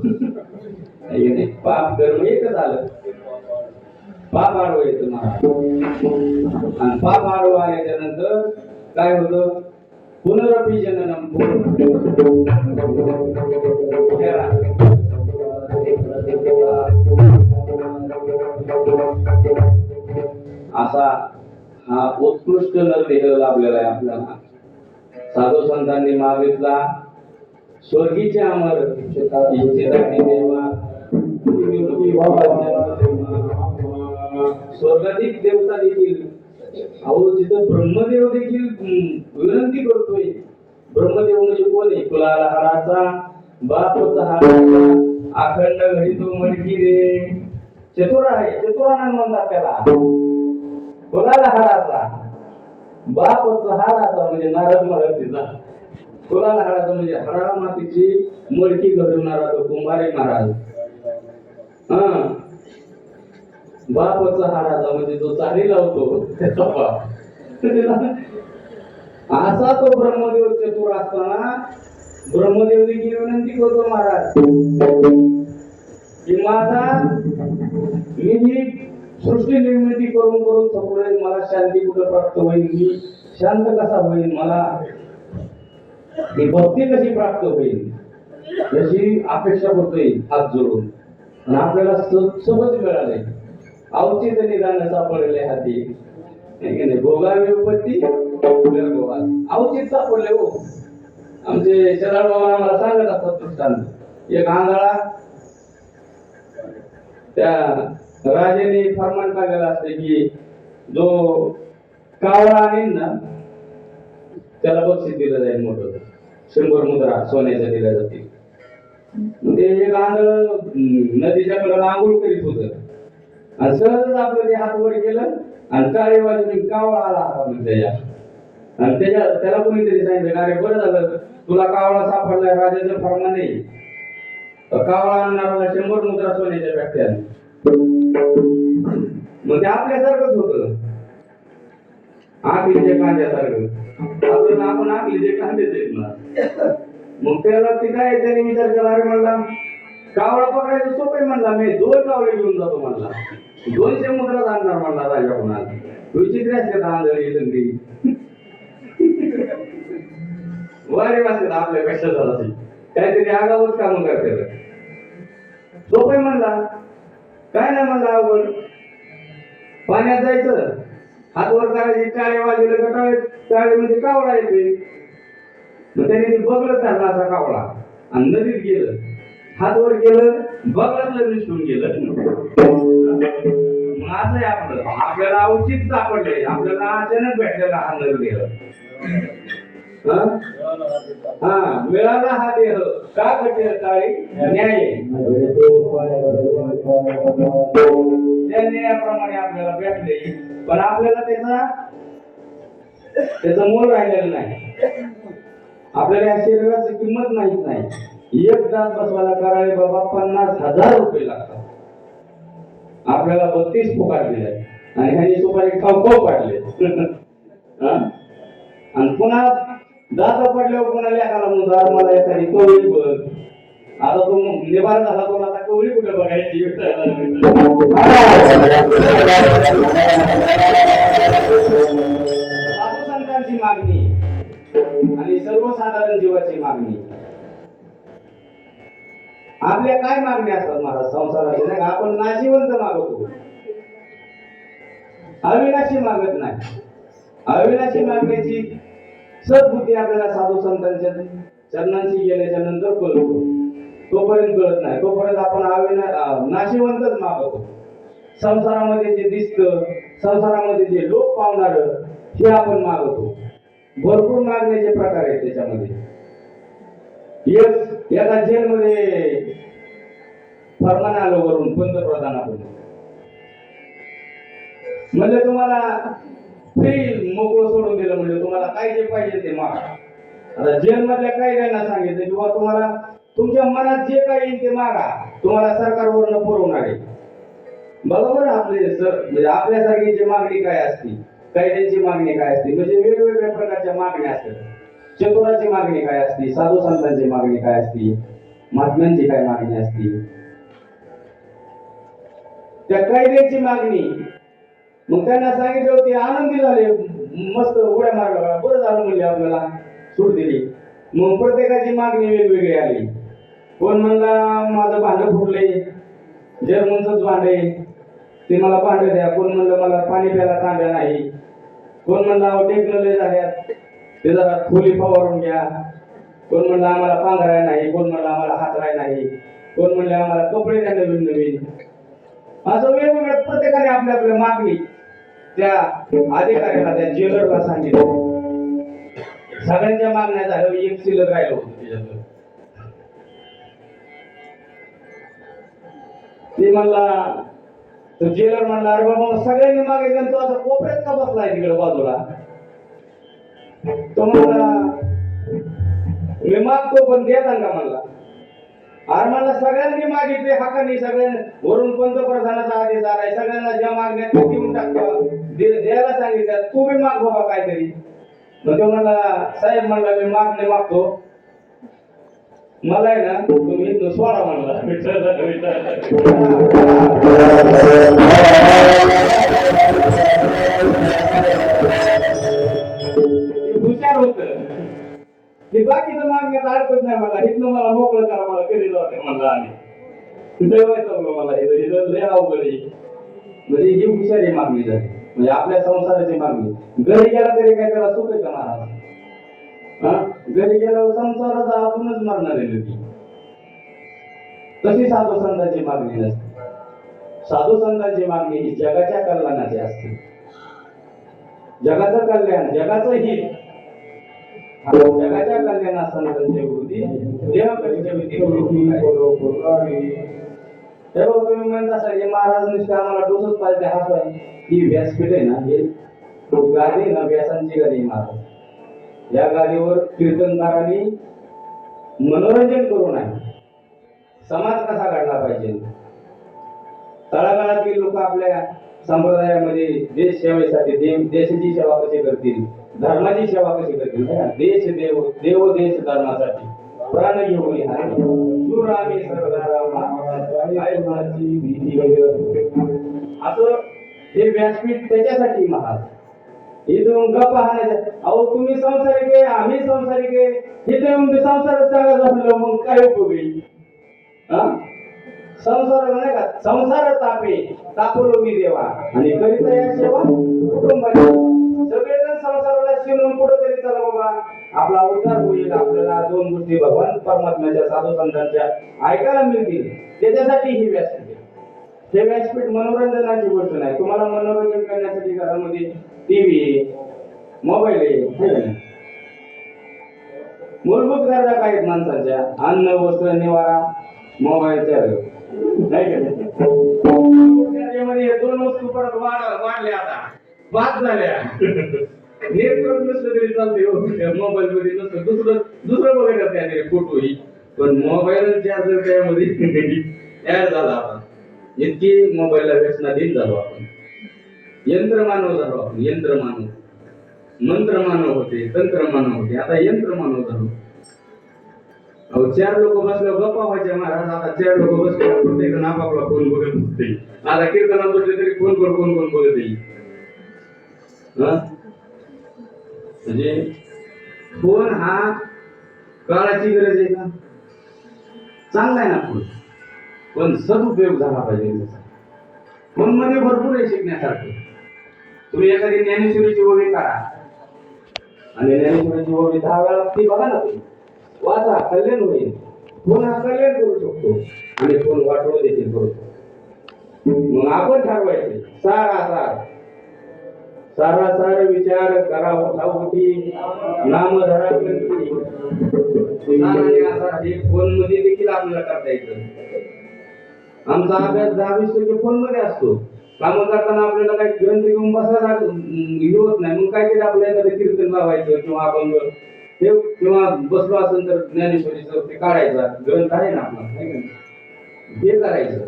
पाप कर्म एकच आलं, पाप आडवं येतं महाराज। आणि पाप आडवं आल्याच्या नंतर काय होतं? पुनरपि जननम असा हा उत्कृष्ट नरदेह लाभलेला आहे आपल्याला. साधू संतांनी मागितला स्वर्गीचे अमर स्वर्गाधिक देवता देखील, अहो तिथं ब्रह्मदेव देखील विनंती करतोय. ब्रह्मदेव म्हणजे कोण आहे? कुलाला हाराचा बापचा हाराचा अखंड घडी तो मडकी रे. चतुर आहे, चतुरानंद म्हणतात त्याला. कुलाला हाराचा बापचा हाराचा म्हणजे नारद महाराज. कुलाला हाराचा म्हणजे हरा मातीची मडकी घडवणारा तो कुंभारे महाराज. बापचा हाराचा म्हणजे जो चाली लावतो त्याचा बाप. असा तो ब्रह्मदेव चतुर असताना ब्रह्मदेव देखील विनंती करतो महाराज की माझा मी ही सृष्टी निर्मिती करून करून थकलोय, मला शांती कुठं प्राप्त होईल, मी शांत कसा होईल, मला ही भक्ती कशी प्राप्त होईल याची अपेक्षा करतोय हात जोडून. आणि आपल्याला सहज मिळाले अवचित निदान सापडले हाती भोगावी उपत्ती अवचित सापडले. हो आमचे शरण बाबा आम्हाला सांगत असतात दृष्टांत. एक आंधळा त्या राजाने फरमान काढलेला असते की जो कावळा आणीन ना त्याला बक्षीस दिलं जाईल मोठं, 100 मुद्रा सोन्याच्या दिल्या जातील. ते एक आंधळ नदीच्या आंघोळ करीत होत आणि सहजच आपलं ते हात वर केलं आणि काळी बाजूने कावळा आला हातामध्ये त्याच्या. आणि त्याला कोणीतरी सांगितलं अरे बरं झालं तुला कावळा सापडलाय, राजाचं फरमान नाही, कावळा आणणाऱ्याला 100 मुद्रा सोन्याच्या भेटत्या. मग ते आपल्यासारखंच होत, आखलीचे कांद्यासारखं. आपण आखलीचे कांदेच आहेत ना. मग त्याला ते काय त्याने विचार केला, अरे म्हणला कावळा पकडायचं सोपे म्हणला, मी 2 कावळे घेऊन जातो म्हणला, 200 मुद्रा आणणार म्हणला राजा कोणाला. विचित्र असते आंधळी लंगडी वारे वाचतात आपल्यापेक्षा झाला काहीतरी आगावच काम करते. सोपे म्हणला काय नाही म्हणला अवघड. पाण्यात जायचं, हात वर करायची, टाळे वाजवले का टाळे म्हणजे कावळा येते. मग त्याने ते बगलत धरला असा कावळा आणि नदीत गेलं, हात वर गेलं, बगलातलं निसटून गेलं. मग असं आहे आपलं, आपल्याला अवचित सापडले, आपल्याला अचानक भेटलेला हा नर गेलं. मिळाला हा देह का कठीण काळी न्याय. त्या न्यायाप्रमाणे आपल्याला भेटले, पण आपल्याला त्याचं मोल राहिलेलं नाही. आपल्याला या शरीराची किंमत माहित नाही. एक दात बसवायला कराळे बाबा 50,000 रुपये लागतात. आपल्याला 32 फुकाट दिले आणि ह्यानी सुपारी खाऊ काढले. आणि पुन्हा दात पडल्यावर पुन्हा लेखाला म्हणतो मला एखादी कवळी बघ. आता तो निभार झाला, तो आता कवळी कुठे बघायची. साधू संतांची मागणी आणि सर्वसाधारण जीवाची मागणी. आपल्या काय मागणी असतात महाराज संसाराची? नाही आपण नाशिवंत मागवतो, अविनाशी मागत नाही. अविनाशी मागण्याची सद्बुद्धी आपल्याला साधू संतांच्या चरणांशी गेल्याच्या नंतर कळतो. तोपर्यंत कळत नाही, तोपर्यंत आपण नाशिवंतच मागवतो. संसारामध्ये जे दिसतं, संसारामध्ये जे लोक पावणार हे आपण मागवतो. भरपूर मागण्याचे प्रकार आहेत त्याच्यामध्ये. एका जेलमध्ये फरमान आलं वरून पंतप्रधानाकडून, म्हणजे तुम्हाला फ्री मोकळं सोडून दिलं, म्हणजे तुम्हाला काय जे पाहिजे ते मागा. आता जेल मधल्या कैद्यांना सांगितलं किंवा तुम्हाला तुमच्या मनात जे काही येईल ते मागा, तुम्हाला सरकारवरनं पुरवणार आहे. बरोबर आपले म्हणजे आपल्यासारखी जी मागणी काय असती, कैद्यांची मागणी काय असते, म्हणजे वेगवेगळ्या प्रकारच्या मागण्या असतात. चतुराची मागणी काय असती, साधू संतांची मागणी काय असती, महात्म्यांची काय मागणी असती. त्या कैद्याची मागणी मग त्यांना सांगितलं होती, आनंदी झाले, मस्त उड्या मारल्या, बरं झालं म्हणजे आपल्याला सूट दिली. मग प्रत्येकाची मागणी वेगवेगळी आली. कोण म्हणला माझं भांडं फुटले, जर्मनचंच भांडे, ते मला भांडे द्या, कोण म्हणलं मला पाणी प्यायला तांब्या नाही, कोण म्हणलं अहो टेक्नॉलॉजी झाल्यात ते जरा खोली फवारून घ्या, कोण म्हणलं आम्हाला पांघराय नाही, कोण म्हणलं आम्हाला हातराय नाही, कोण म्हणले आम्हाला कपडे द्या नवीन नवीन. असं वेगवेगळ्या प्रत्येकाने आपल्या आपल्या मागणी त्या अधिकाऱ्याला त्या जेलरला सांगितलं. सगळ्यांच्या मागण्या झालं, एक शिल्लक राहिलं होतं त्याच्यात. ते म्हणला तो जेलर म्हणला अरे बाबा सगळ्यांनी मागितलं, तो आता कोपऱ्यात का बसलाय तिकडे बाजूला. तो म्हणला मी मागतो पण देता का म्हणला. अरे म्हणला सगळ्यांनी मागितले हक्कानी, सगळ्यांनी वरून पंतप्रधानाचा आदेश आलाय, सगळ्यांना ज्या मागण्या देऊन टाकतो द्यायला सांगितलं, तू बी माग बाबा काहीतरी. मग तो म्हणला साहेब म्हणला मी मागणे मागतो, मला आहे ना तुम्ही इथं सोडा म्हणला. हुशार होत ते, बाकीचं मागण्यात अडकत नाही मला, इथनं मला मोकळं करा, मला कधी जाते म्हणला. आणि मला लय अवघड आहे. म्हणजे ही हुशारी मागणी झाली, म्हणजे आपल्या संसाराची मागणी. घरी गेला तरी काय त्याला सुख आहे का महाराज? घरी गेल्यावर संसाराचा आतूनच मारणार आहे ती. तशी साधू संतांची मागणी नसते. साधू संतांची मागणी ही जगाच्या कल्याणाची असते. जगाचं कल्याण, जगाचं हित, जगाच्या कल्याणा संतांची वृत्ती देवाकडच्या हे बघ तुम्ही म्हणत असाल की महाराज नुसते आम्हाला डोसच पाहिजे हा आहे. ही व्यासपीठ आहे ना, हे गादी ना व्यासांची गादी महाराज. या गादीवर कीर्तनकारांनी मनोरंजन करू नये, समाज कसा घडला पाहिजे. तळागाळातील लोक आपल्या संप्रदायामध्ये देश सेवेसाठी देशाची सेवा कशी करतील, धर्माची सेवा कशी करतील. देश देव देव देश धर्मासाठी प्राण घेऊन असं हे व्यासपीठ त्याच्यासाठी महाराज. इथून गप्प हाणायचं, अहो तुम्ही संसारिक आहे आम्ही संसारिक आहे, इथे येऊन संसारात सांगायचं म्हणलं मग काय उपयोग आहे. संसार नाही का, संसार तापे तापलो मी देवा आणि करीत या सेवा कुटुंबाची. सगळेजण संसाराला शिवून कुठंतरी चला बाबा आपला उद्धार होईल, आपल्याला दोन गोष्टी भगवान परमात्म्याच्या साधू संतांच्या ऐकायला मिळतील, त्याच्यासाठी ही व्यासपीठ. हे व्यासपीठ मनोरंजनाची गोष्ट नाही. तुम्हाला मनोरंजन करण्यासाठी घरामध्ये टीव्ही मोबाईल आहे, मूलभूत गरजा काय आहेत माणसाच्या, अन्न वस्त्र निवारा मोबाईल नाही का. दोन वस्तू परत वाढल्या, आता बाद झाल्या. नेटवर्क नसलं तरी चालते मोबाईल मध्ये, नसतं दुसरं बघायचं काहीतरी फोटो ही, पण मोबाईल चार्जर त्यामध्ये ऍड झाला. आपण इतकी मोबाईलला व्यसनाधीन झालो, आपण यंत्रमानव झालो. आपण यंत्रमानव, मंत्रमानव होते, तंत्रमानव होते, आता यंत्रमानव झालो. अहो 4 लोक बसले गप्पा व्हायच्या महाराज, आता 4 लोक बसले प्रत्येक जण आपापला फोन बघत असते. आता कीर्तनात बसले तरी फोन कोण बघत येईल. म्हणजे फोन हा काळाची गरज आहे का? चांगला आहे ना फोन, पण सदुपयोग झाला पाहिजे. फोन मध्ये भरपूर आहे शिकण्यासारखं. तुम्ही एखादी ज्ञानेश्वरीची ओवी काढा आणि ज्ञानेश्वरीची ओवी 10 वेळा ती बघा ना, तुम्ही वाचा, कल्याण होईल. फोन हा कल्याण करू शकतो आणि फोन वाटोळ देखील करू शकतो. मग आपण ठरवायचे सारासार विचार करा उठाउठी नाम धरा फोन मध्ये देखील आपल्याला करता येतं. आमचा अभ्यास 10-20% फोन मध्ये असतो. काम करताना आपल्याला काही ग्रंथ घेऊन बसायला होत नाही, मग काहीतरी आपल्याला एखादं कीर्तन लावायचं किंवा आपण किंवा बसलो असेल तर ज्ञानेश्वरीचं ते काढायचा ग्रंथ आहे ना आपला, हे करायचं.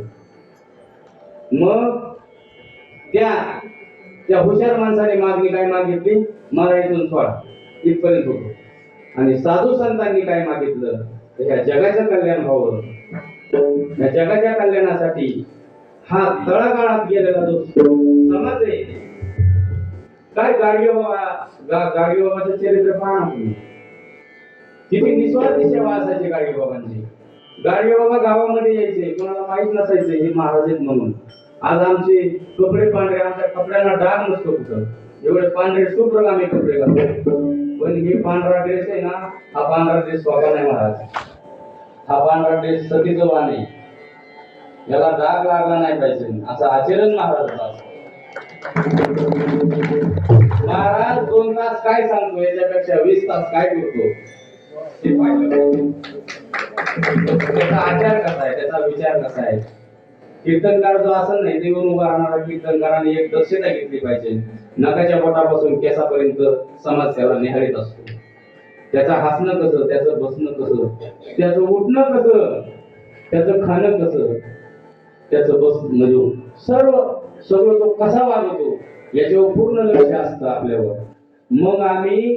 मग त्या हुशार माणसाने मागणी काय मागितली, मला इथून सोडा, इथपर्यंत होतो. आणि साधू संतांनी काय मागितलं, तर ह्या जगाचं कल्याण व्हावं. या जगाच्या कल्याणासाठी हा तळागाळात गेलेला जो समाज आहे, काय गाडगेबाबाचं चरित्र पहा. किती निस्वार्थी सेवा असायची गाडगेबाबांची. गाडगेबाबा गावामध्ये यायचे, कोणाला माहित नसायचे हे महाराज आहेत म्हणून, आज आमचे कपडे पांढरे, आमच्या कपड्यांना डाग नसतो कुठं, एवढे पांढरे शुभ्र आम्ही कपडे घालतो. पण हे पांढरा ड्रेस आहे ना, हा पांढरा ड्रेस स्वतः नाही महाराज, हा पांढरा ड्रेस सतीचं वाण आहे, याला डाग लागला नाही पाहिजे असं आचरण महाराज. महाराज 2 तास काय सांगतो याच्यापेक्षा 20 तास काय करतो ते पाहिलं. त्याचा आचार कसा आहे, त्याचा विचार कसा आहे. कीर्तनकार जो असं नाही देऊन उभा राहणारा कीर्तनकाराने एक दक्षता घेतली पाहिजे. नखाच्या बोटापासून केसापर्यंत समाज त्याला निहाळीत असतो. त्याचं हसणं कसं, त्याचं बसणं कसं, त्याचं उठणं कसं, त्याचं खाणं कसं, त्याचं बस म्हणजे सगळं तो कसा वागतो याच्यावर पूर्ण लक्ष असतं आपल्यावर. मग आम्ही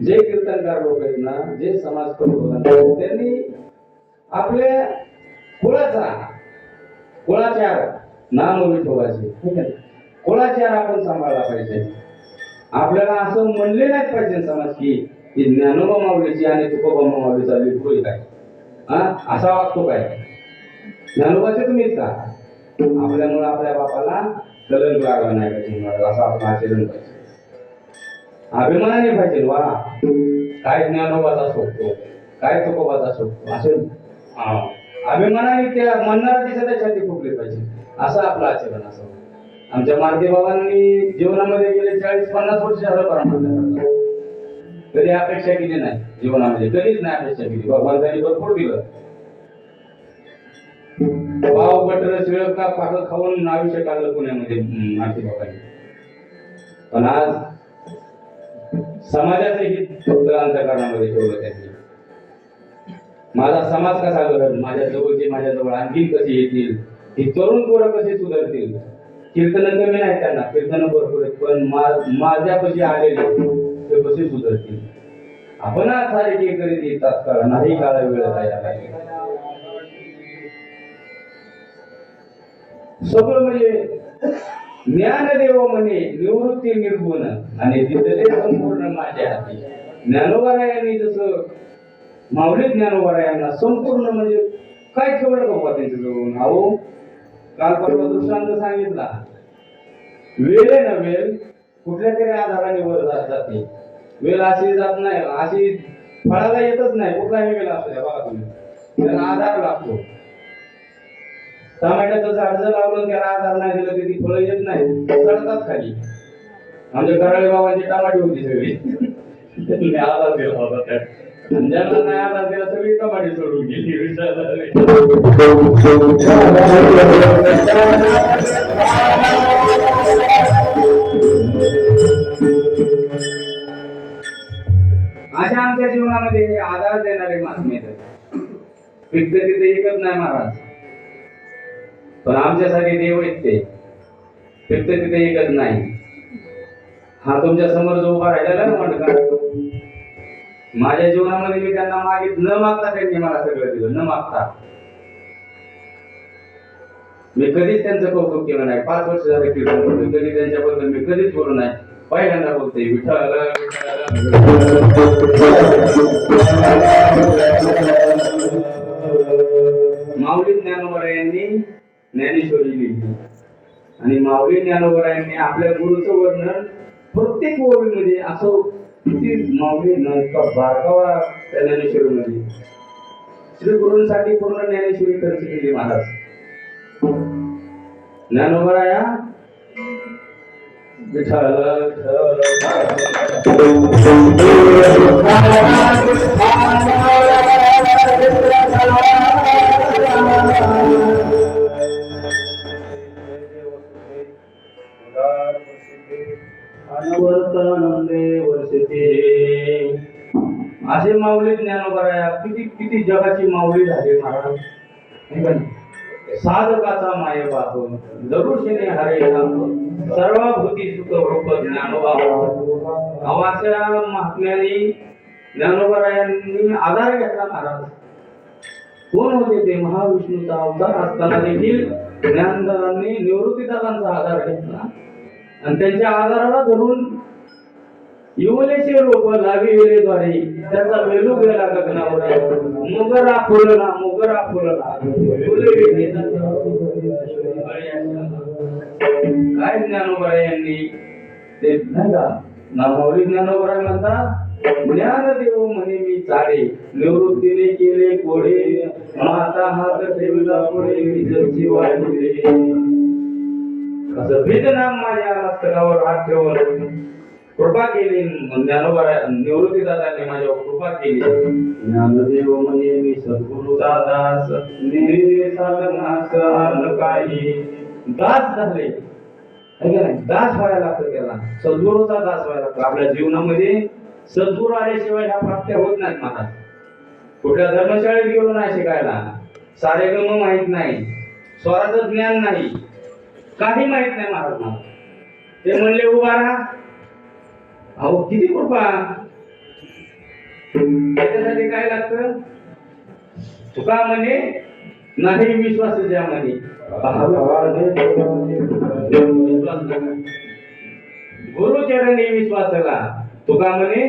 जे कीर्तनकार लोक आहेत ना, जे समाज करतो त्यांनी आपल्या कुळाचार नाम विठोबाचे, ठीक आहे, कुळाचार आपण सांभाळला पाहिजे. आपल्याला असं म्हणले नाही पाहिजे समाज की ज्ञानोबा माऊलीची आणि तुकोबा माऊलीचा लेकरू काय, असा वागतो काय, ज्ञानोबाचे तुम्हीच का, आपल्यामुळे आपल्या बापाला कलंक लागला नाही पाहिजे, असं आपण आचरण पाहिजे. अभिमानाने पाहिजे वा काय ज्ञानोबाचा शोधतो, काय तुकोबाचा शोधतो, असे अभिमानाने त्या म्हणणाऱ्याची सध्या छाती फुकली पाहिजे, असं आपलं आचरण असावं. आमच्या मारुती बाबांनी जीवनामध्ये गेले 40-50 वर्ष झालं परंपरा, कधी अपेक्षा केली नाही जीवनामध्ये, कधीच नाही अपेक्षा केली. भगवान त्यांनी भरपूर दिलं, पाव बटर शिळ का पाक खाऊन आयुष्य काढलं पुण्यामध्ये मारुती बाबांनी. पण आज समाजाचं हित फक्त अंतःकरणामध्ये ठेवलं त्यांनी. माझा समाज कसा घडल, माझ्या जवळ आणखी कसे येतील, ही तरुण पोरं कसे सुधारतील. कीर्तन कमी नाही त्यांना, कीर्तन भरपूर आहेत, पण माझ्यापाशी आलेले ते कसे सुधारतील. आपण सारे करीत येतात का नाही, काळा वेळ जायला सगळं म्हणजे ज्ञानदेव म्हणे निवृत्ती निर्गुण आणि तिथले संपूर्ण माझ्या हाती. ज्ञानोबारायांनी जसं माऊली ज्ञानोबारायांना संपूर्ण म्हणजे काय ठेवलं बाबा त्यांच्या जवळून. अहो काल परवा दृष्टांत सांगितला, वेळ आहे ना, वेळ कुठल्या तरी आधाराने वर जाते. वेळ अशी जात नाही, अशी फळाला येतच नाही. कुठलाही वेळ असतो बघा तुम्ही, त्याला आधार लागतो. टमाट्याचं झाड जर लावलं त्याला आधार नाही दिला की ती फळं येत नाही, चढतात खाली. आमच्या कराळे बाबांची टमाटी होती सगळी, त्यांनी आधार दिला होता त्या, ज्यांना नाही आधार दिला सगळी टमाटी सोडून गेली. अशा आमच्या जीवनामध्ये हे आधार देणारे महात्मे पिकते तिथे एकच नाही महाराज, पण आमच्यासाठी देव आहेत ते. पिकते तिथे एकच नाही. हा तुमच्या समोर जो उभा राहिलेला ना म्हणता, माझ्या जीवनामध्ये मी त्यांना न मागता त्यांनी मला सगळं दिलं, न मागता. मी कधीच त्यांचं कौतुक केलं नाही. 5 वर्ष झाले कीर्तन करतोय, कधी त्यांच्याबद्दल मी कधीच बोललो नाही. पहिल्यांदा बोलते विठ्ठल. माऊली ज्ञानोबरायांनी ज्ञानेश्वरी लिहिली आणि माऊली ज्ञानोबरायांनी आपल्या गुरुचं वर्णन प्रत्येक ओळीमध्ये असं किती माऊली बारकावा त्या ज्ञानेश्वरीमध्ये. श्री गुरूंसाठी पूर्ण ज्ञानेश्वरी खर्च केली महाराज. ज्ञानोबराया विठ्ठल असे माऊली ज्ञानोबराया किती किती जगाची माऊली झाली महाराज. साधकाचा माये बाप दरुषेने हरे नाम सर्वभूती सुख रूप ज्ञानोबा. अशा महात्म्याने ज्ञानोबरायांनी आधार घेतला महाराज. कोण होते ते? महाविष्णूचा अवतार असताना देखील ज्ञानदारांनी निवृत्तीदारांचा आधार घेतला आणि त्यांच्या आधाराला धरून युवलेचे रोप लावी वेळेद्वारे त्याचा वेलू गेला गगनावर. मोगरा फुलला फुले काय ज्ञानोबा यांनी ते नाही का नामावली ज्ञानोबा म्हणता, ज्ञान देव म्हणे मी चाळे, निवृत्तीने केले कोडे, माता हात ठेवला पुढे मी जगची वाढले. असं भेद नाम माझ्या मस्तकावर हात ठेवून कृपा केली ज्ञानोबा निवृत्ती दादांनी माझ्यावर कृपा केली. ज्ञानदेव म्हणे मी सद्गुरूचा दास, नेहमी साधनास आन काही. दास झाले दास व्हायला लागतं, त्याला सद्गुरूचा दास व्हायला लागतं. आपल्या जीवनामध्ये सद्गुरू आल्याशिवाय ह्या प्राप्त्या होत नाहीत. महाराज कुठल्या धर्मशाळेत गेलो नाही शिकायला, सारेगम माहित नाही, स्वराचं ज्ञान नाही, काही माहित नाही. महाराज मला ते म्हणले उभा राहा. अहो किती कृपा. त्याच्यासाठी काय लागतं? तुका म्हणे नाही विश्वास ज्या म्हणे गुरुचरणी विश्वासला तुका म्हणे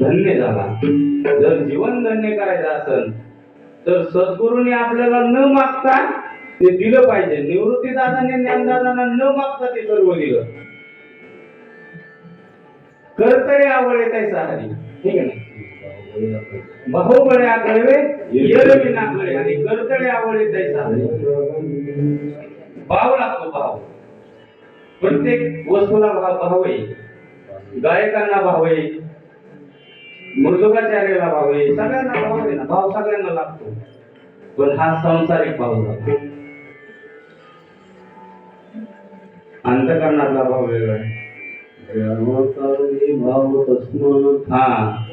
धन्य झाला. जर जीवन धन्य करायचं असेल तर सद्गुरूने आपल्याला न मागता ते दिलं पाहिजे. निवृत्ती दादांनी ज्ञानदादांना न मागता ते सर्व दिलं. कर्तरी आवळे काय सहारी, ठीक आहे ना. बाहुबळे आकळवे येरवी नाकळे आणि कर्तळे आवळे काय सहारी. भाव लागतो, भाव. प्रत्येक वस्तूला भाव आहे. गायकांना भाव आहे, मृदुकाचार्याला भाव आहे, सगळ्यांना भाव आहे ना. भाव सगळ्यांना लागतो, पण हा संसारिक भाव लागतो. अंतःकरणातला भाव वेगळा आहे. भाव तस्मात्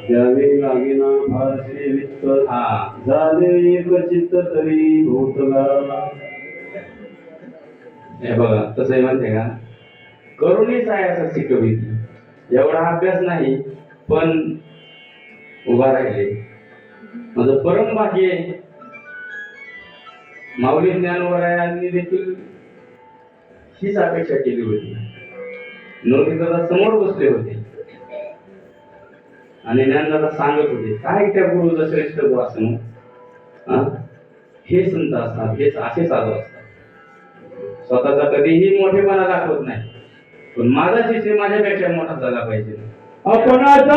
द्यावे लागेना फारसे वित्त, झाले एक चित्त तरी भूतला. हे बघा तसं म्हणते का, करुणीच आहे असं शिकवली. एवढा अभ्यास नाही पण उभा राहिले. माझं परम भाग्य आहे. माऊली ज्ञानोबा देखील हीच अपेक्षा केली होती. नवनीदादा समोर बसले होते आणि ज्ञानदादा सांगत होते काय त्या गुरुचं श्रेष्ठ वाचन. हे संत असतात, हेच असे साधू असतात. स्वतःचा कधीही मोठेपणा दाखवत नाही, पण माझा शिष्य माझ्यापेक्षा मोठा झाला पाहिजे. आपणाचा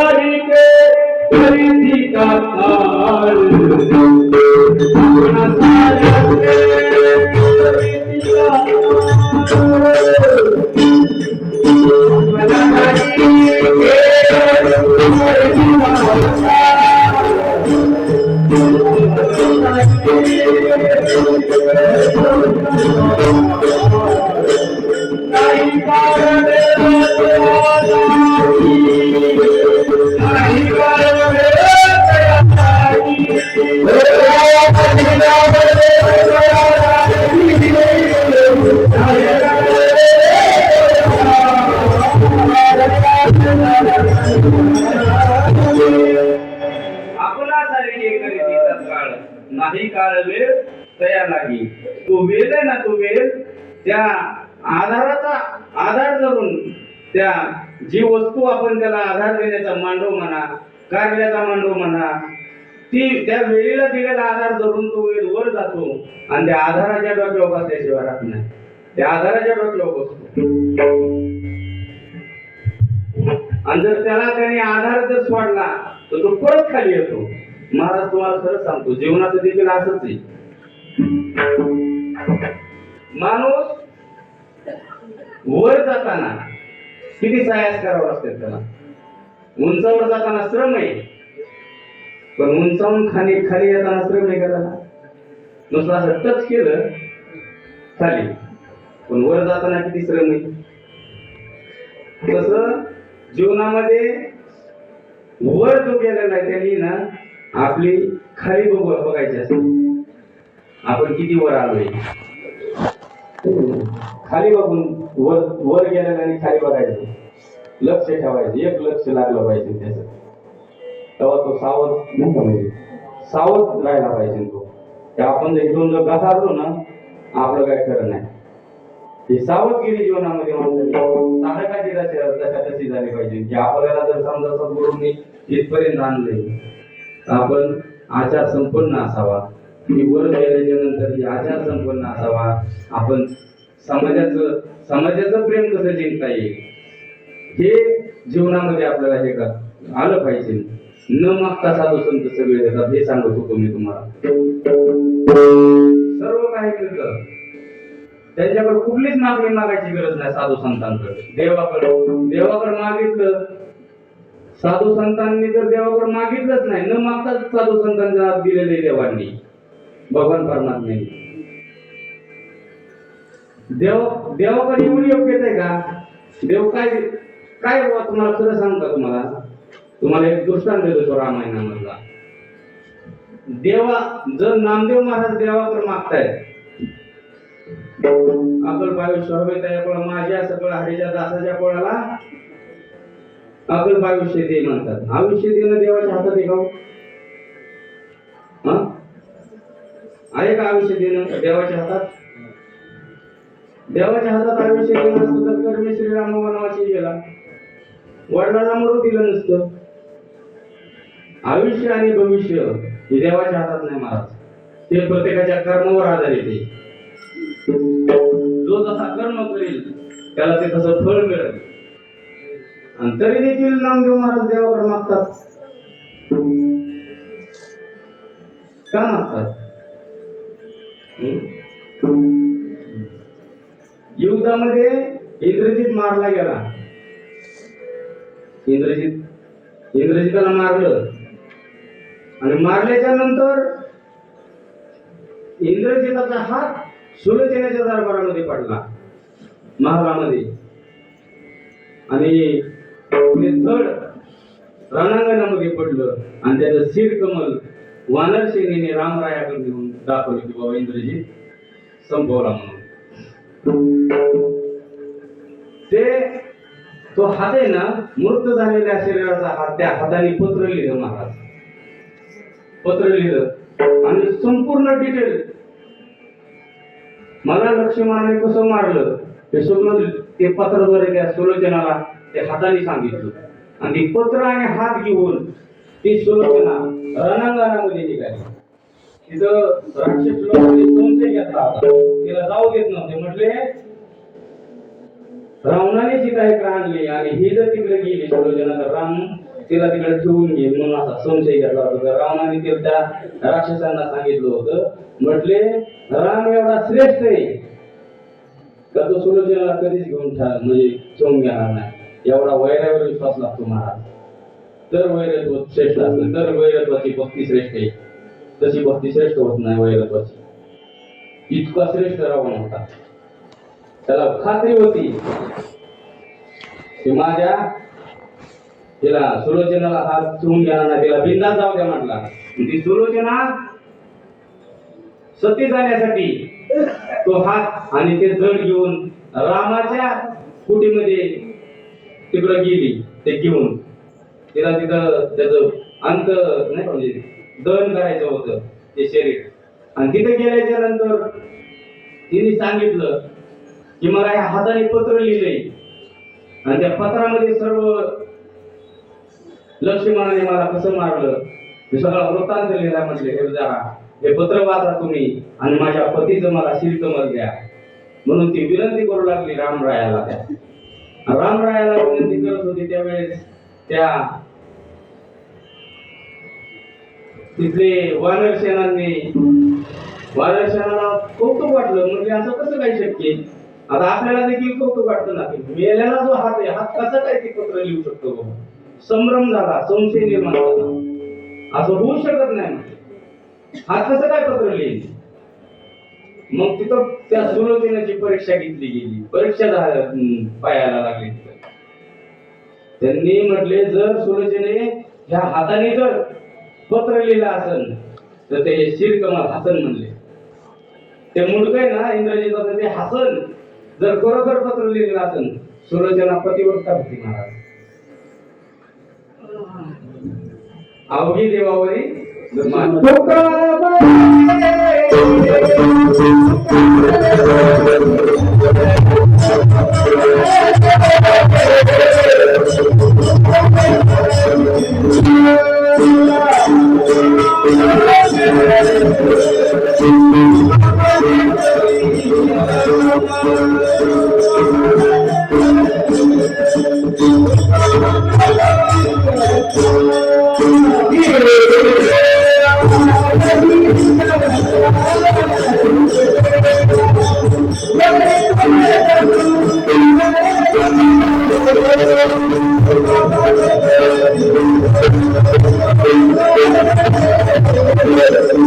नाही काळ वेळ तया लागी. तो वेल आहे ना, तो वेल त्या आधाराचा आधार धरून, त्या जी वस्तू आपण त्याला आधार देण्याचा मांडव म्हणा, कार्याचा मांडव म्हणा, ती त्या वेळेला दिलेला आधार धरून तो वेल वर जातो आणि त्या आधाराच्या डोक्यावर बसल्याशिवाय राहत नाही. त्या आधाराच्या डोक्यावर बसतो. आणि जर त्याला त्याने आधार जर सोडला तर तो परत खाली येतो. महाराज तुम्हाला खरं सांगतो, जीवनाचं देखील असंच आहे. माणूस वर जाताना किती सायास करावा लागते त्याला. उंचावर जाताना श्रम आहे, पण उंचावून खाली खाली येताना श्रम आहे का त्याला. नुसतं असं टच केलं खाली, पण वर जाताना किती श्रम आहे. तसं जीवनामध्ये वर जो गेलेला आहे त्यांनी ना आपली खाली बघायची असते. आपण किती वर आलोय, खाली बघून वर वर गेलेला आणि खाली बघायचं, लक्ष ठेवायचं. एक लक्ष लागलं पाहिजे त्याचं, तेव्हा तो सावध नाही का, म्हणजे सावध राहायला पाहिजे तो. आपण इथून जर घसारलो ना आपलं काय खरं नाही. ही सावधगिरी जीवनामध्ये साधकाची दशा तशी झाली पाहिजे की आपल्याला जर समजा सद्गुरूंनी इथपर्यंत आणले आपण आचार संपन्न असावा. वर गेल्याच्या नंतर आचार संपन्न असावा. आपण समाजाचं प्रेम कसं जिंकता येईल हे जीवनामध्ये आपल्याला हे आलं पाहिजे. न मागता साधू संत सगळे देतात हे सांगत होतो मी तुम्हाला. सर्व काही मिळतं, त्यांच्याकडे कुठलीच मागणी मागायची गरज नाही. साधू संतांकडे देवाकडे मागितलं, साधू संतांनी जर देवाकडे मागितलंच नाही, न मागताच साधू संतांच्या हात दिलेले देवांनी, भगवान परमात्म्याने. देवाकडे एवढी योग्यता आहे का? देव काय काय तुम्हाला खरं सांगता, तुम्हाला एक दृष्टांत देतो रामायणामधला. जर नामदेव महाराज देवाकडे मागतायत, अकल बायुष्य हवे त्या माझ्या सकळ हरीच्या दासाच्या कोणाला अकल बायुष्य दे म्हणतात. आयुष्य देणं देवाच्या हातात आहे का? आहे का आयुष्य देणं देवाच्या हातात? देवाच्या हातात आयुष्य देणं असतं तर कर्मी श्रीराम वनवासी गेला, वडिलांना मरू दिलं नसतं. आयुष्य आणि भविष्य हे देवाच्या हातात नाही महाराज, ते प्रत्येकाच्या कर्मावर आधारित आहे. जो जसा कर्म करेल त्याला ते तसं फळ मिळेल. आणि तरी देखील नामदेव महाराज देवाकडे मागतात. का मागतात? युद्धामध्ये इंद्रजित मारला गेला. इंद्रजिताला मारलं आणि मारल्याच्या नंतर इंद्रजिताचा हात सुलोचनेच्या दरबारामध्ये पडला, महालामध्ये. आणि ते धड रणांगणामध्ये पडलं आणि त्याचं शिर कमल वानर सेनेने रामरायाकडे घेऊन दाखवलं की बाबा इंद्रजित संपवला म्हणून. तो हात आहे ना, मृत झालेल्या शरीराचा हात, त्या हाताने पत्र लिहिलं महाराज, पत्र लिहिलं आणि संपूर्ण डिटेल मला लक्ष्मणाने कसं मारलं हे सगळं ते पत्राद्वारे त्या सुलोचनाला ते हाताने सांगितलं. आणि ते पत्र आणि हात घेऊन ती सुलोचना रणांगणामध्ये निघाली. तिथं राक्षस लोकांनी संशय घेतला होता, तिला जाऊ देत नव्हते. म्हटले रावणाने सीता इकडे आणली आणि ही जर तिकडे गेली सुलोचना तर राम तिला तिकडे ठेवून घेईल म्हणून असा संशय घेतला होता. रावणाने त्या राक्षसांना सांगितलं होतं, म्हटले राम एवढा श्रेष्ठ आहे का तो सुलोचनाला कधीच घेऊन म्हणजे ठेवून घेणार नाही. एवढा वैरावर विश्वास लागतो महाराज. तर वैरत्व श्रेष्ठ असलं तर वैरत्वाची भक्ती श्रेष्ठ आहे, तशी भक्ती श्रेष्ठ होत नाही वैरत्वाची. इतका श्रेष्ठ रावण होता, त्याला खात्री होती की माझ्या तिला सुलोचनाला हात ठेवून घेणार नाही, तिला बिंदास जाऊ द्या म्हटला. ती सुलोचना सती जाण्यासाठी तो हात आणि ते जड घेऊन रामाच्या कुटीमध्ये तिकडे गेली. ते घेऊन तिला तिथं त्याचं अंत नाही म्हणजे दहन करायचं होतं ते शरीर. आणि तिथे गेल्याच्या नंतर तिने सांगितलं की मला या हाताने पत्र लिहिलंय आणि त्या पत्रामध्ये सर्व लक्ष्मणाने मला कसं मारलं हे सगळा वृत्तांत लिहिला. म्हटले हे जरा हे पत्र वाचा तुम्ही आणि माझ्या पतीचं मला शिरकमल द्या. म्हणून ती विनंती करू लागली रामरायाला. त्या रामरायाला विनंती करत होती त्यावेळेस त्या तिथले वानर सेनाला कौतुक वाटलं. म्हणजे असं कसं काही शक्य? आता आपल्याला देखील कौतुक वाटतं ना की मेलेला जो हात आहे हात कसं काय ते पत्र लिहू शकतो. संभ्रम झाला, संशय निर्माण झाला. असं होऊ शकत नाही, हात कसं काय पत्र लिहिल? मग तिथं त्या सुलोचनाची परीक्षा घेतली गेली, परीक्षा पायाला लागली. त्यांनी म्हटले जर सुलोचने ह्या हाताने जर पत्र लिहिलं असेल तर ते शिरकमल हसन म्हणले. ते मुलगा आहे ना इंद्रजित ते हसन जर खरोखर पत्र लिहिलेलं असेल सुलोचना पतिव्रता होती महाराज. अवघी देवावरी जिची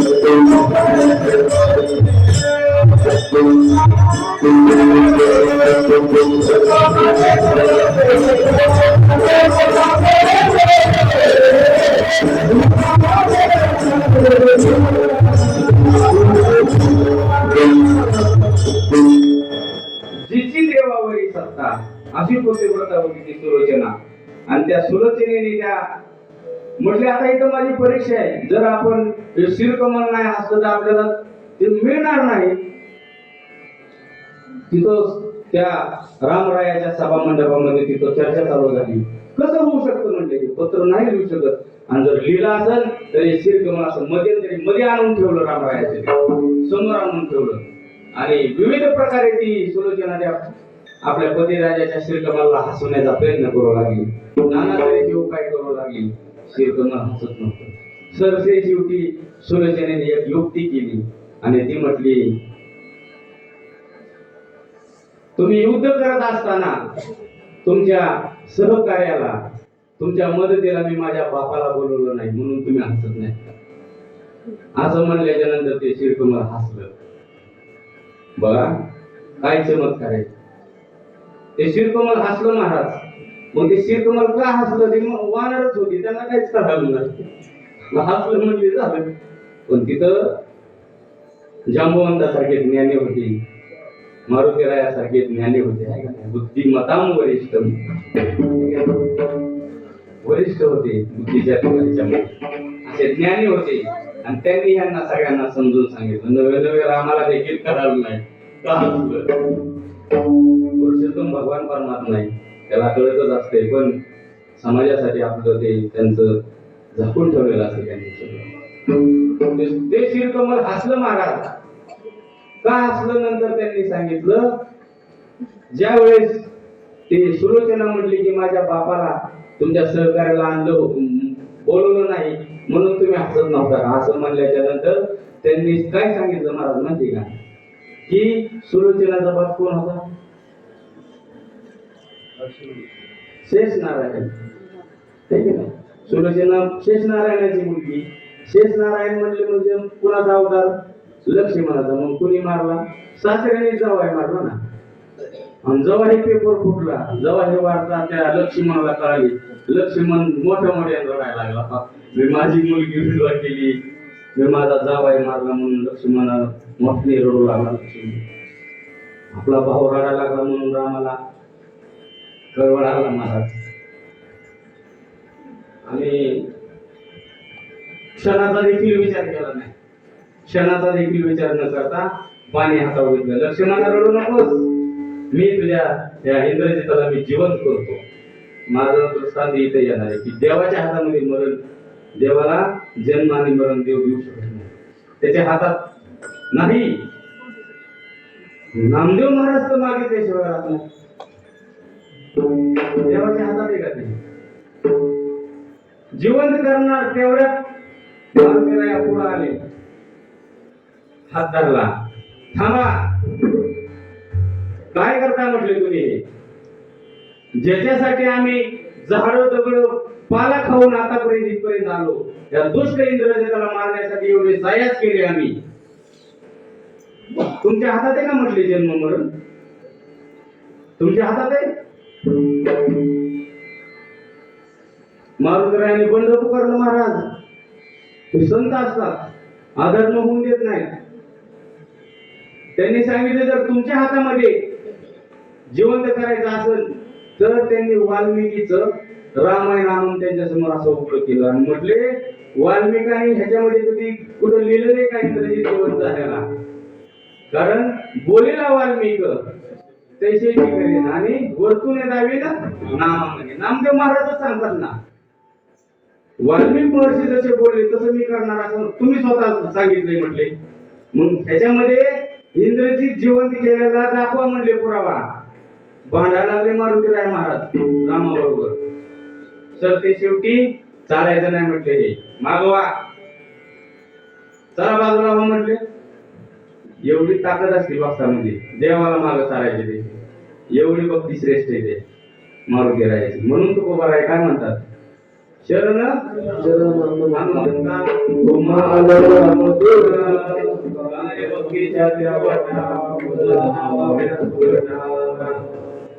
देवावरी सत्ता अशी पतिव्रता होती ती सुलोचना. आणि त्या सुलोचनेने त्या म्हटले आता इथं माझी परीक्षा आहे, जर आपण शिरकमल नाही हसलं तर आपल्याला ते मिळणार नाही. तिथं त्या रामरायाच्या सभा मंडपामध्ये तिथं चर्चा चालू झाली. कसं होऊ शकतं म्हणले, पत्र नाही लिहू शकत, आणि जर लिहिलं असेल तर हे शिरकमल असं मध्ये आणून ठेवलं, रामरायाचे समोर आणून ठेवलं. आणि विविध प्रकारे ती सुलोचना त्या आपल्या पतिराजाच्या शिरकमलला हसवण्याचा प्रयत्न करू लागली. नाना तऱ्हेचे उपाय करू लागली. शिरकमल हसत नव्हतं. सरसे शेवटी सुलोचनेने एक युक्ती केली आणि ती म्हटली, तुम्ही युद्ध करत असताना तुमच्या सहकार्याला, तुमच्या मदतीला मी माझ्या बापाला बोलवलं नाही, म्हणून तुम्ही हसत नाही. असं म्हणल्याच्या नंतर ते शिरकमल हसलं. बघा काय चमत्कार आहे. ते शिरकमल हसलं महाराज. मग ते शिरकमल का हसलं, ते वानरच होती, त्यांना काहीच कळालं नाही. हसलं म्हणजे झालं. पण तिथं जांबवंतासारखे ज्ञानी होते, मारुतीरायासारखे ज्ञानी होते, बुद्धिमताम वरिष्ठ वरिष्ठ होते बुद्धीच्या ठिकाणी, असे ज्ञानी होते. आणि त्यांनी ह्यांना सगळ्यांना समजून सांगितलं. नवे नवे रामाला देखील कळालं नाही का हसलं. पुरुषोत्तम भगवान परमात्मा नाही, त्याला कळतच असते, पण समाजासाठी आपलं ते त्यांचं झाकून ठेवलेलं असतं त्यांनी सगळं. ते शिरकमल हसलं महाराज. का हसलं नंतर त्यांनी सांगितलं, ज्या वेळेस ते सुलोचना म्हटली की माझ्या बापाला तुमच्या सहकार्याला आणलं, बोलवलं नाही, म्हणून तुम्ही हसत नव्हता. असं म्हणल्याच्या नंतर त्यांनी काय सांगितलं महाराज माहिती का, की सुलोचनाचा बाप कोण होता? शेष नारायण. सुलोचना शेष नारायणाची मुलगी. शेष नारायण म्हणले म्हणजे कुणाचा अवतार? लक्ष्मणाचा. मग कुणी मारला? सासऱ्याने जावाई मारला ना. आणि जेव्हा हे पेपर फुटला, जेव्हा हे वार्ता त्या लक्ष्मणाला कळाली, लक्ष्मण मोठ्या रडायला लागला. मी माझी मुलगी विधवा केली, मी माझा जावाई मारला, म्हणून लक्ष्मणाला मोठे रडू लागला. आपला भाऊ रडायला लागला म्हणून रामाला कळवळ आला महाराज. आणि क्षणाचा देखील विचार केला नाही. क्षणाचा देखील विचार न करता पाणी हातावर घेतलं. लक्ष्मणाला रडू नकोस, मी तुझ्या या इंद्रजिताला मी जिवंत करतो. माझं दृष्टांत इथे येणार आहे की देवाच्या हातामध्ये मरण, देवाला जन्म आणि मरण देव देऊ शकत नाही, त्याच्या हातात नाही. नामदेव महाराज तर मागितल्याशिवाय राहत नाही, देवाच्या हातात आहे का ते? जिवंत करणार तेवढ्यात पुढे आले, हात धरला. थांबा, काय करता म्हटले तुम्ही? ज्याच्यासाठी आम्ही झाड दगड पाला खाऊन आतापर्यंत इथपर्यंत आलो, या दुष्ट इंद्रजिताला मारण्यासाठी एवढे सायास केले आम्ही, तुमच्या हातात आहे का म्हटले जन्म मरण? तुमच्या हातात आहे? मारुतीरायाने बंड पुकारलं महाराज. ते संत असतात, अधर्म होऊन देत नाही. त्यांनी सांगितलं जर तुमच्या हातामध्ये जिवंत करायचं असेल तर त्यांनी वाल्मिकीचं रामायण आणून त्यांच्या समोर असं उघड केलं आणि म्हटले, वाल्मिकांनी ह्याच्यामध्ये कधी कुठं लिहिलं नाही का इंद्रजित जिवंत झालेला? कारण बोलेला वाल्मिक तैसे करेन आणि वर्तुने दावी ना नामामध्ये. नामदेव महाराज सांगतात ना, वाल्मिक महर्षी जसे बोलले तसं मी करणार असं तुम्ही स्वतः सांगितले म्हटले. मग ह्याच्यामध्ये इंद्रजित जिवंत केलेला दाखवा म्हणले पुरावा. भांडायला लागले मारुतीराय महाराज रामाबरोबर. सर ते शेवटी चालायचं नाही म्हटले, हे मागवा, चला बाजूला हो म्हटले. एवढी ताकद असते भक्तामध्ये, देवाला माग सारायचे ते, एवढी भक्ती श्रेष्ठ आहे ते मारुतीरायाची. म्हणून तुकोबाराय काय म्हणतात, शरण हनुमंता काय भक्तीच्या त्या वाटा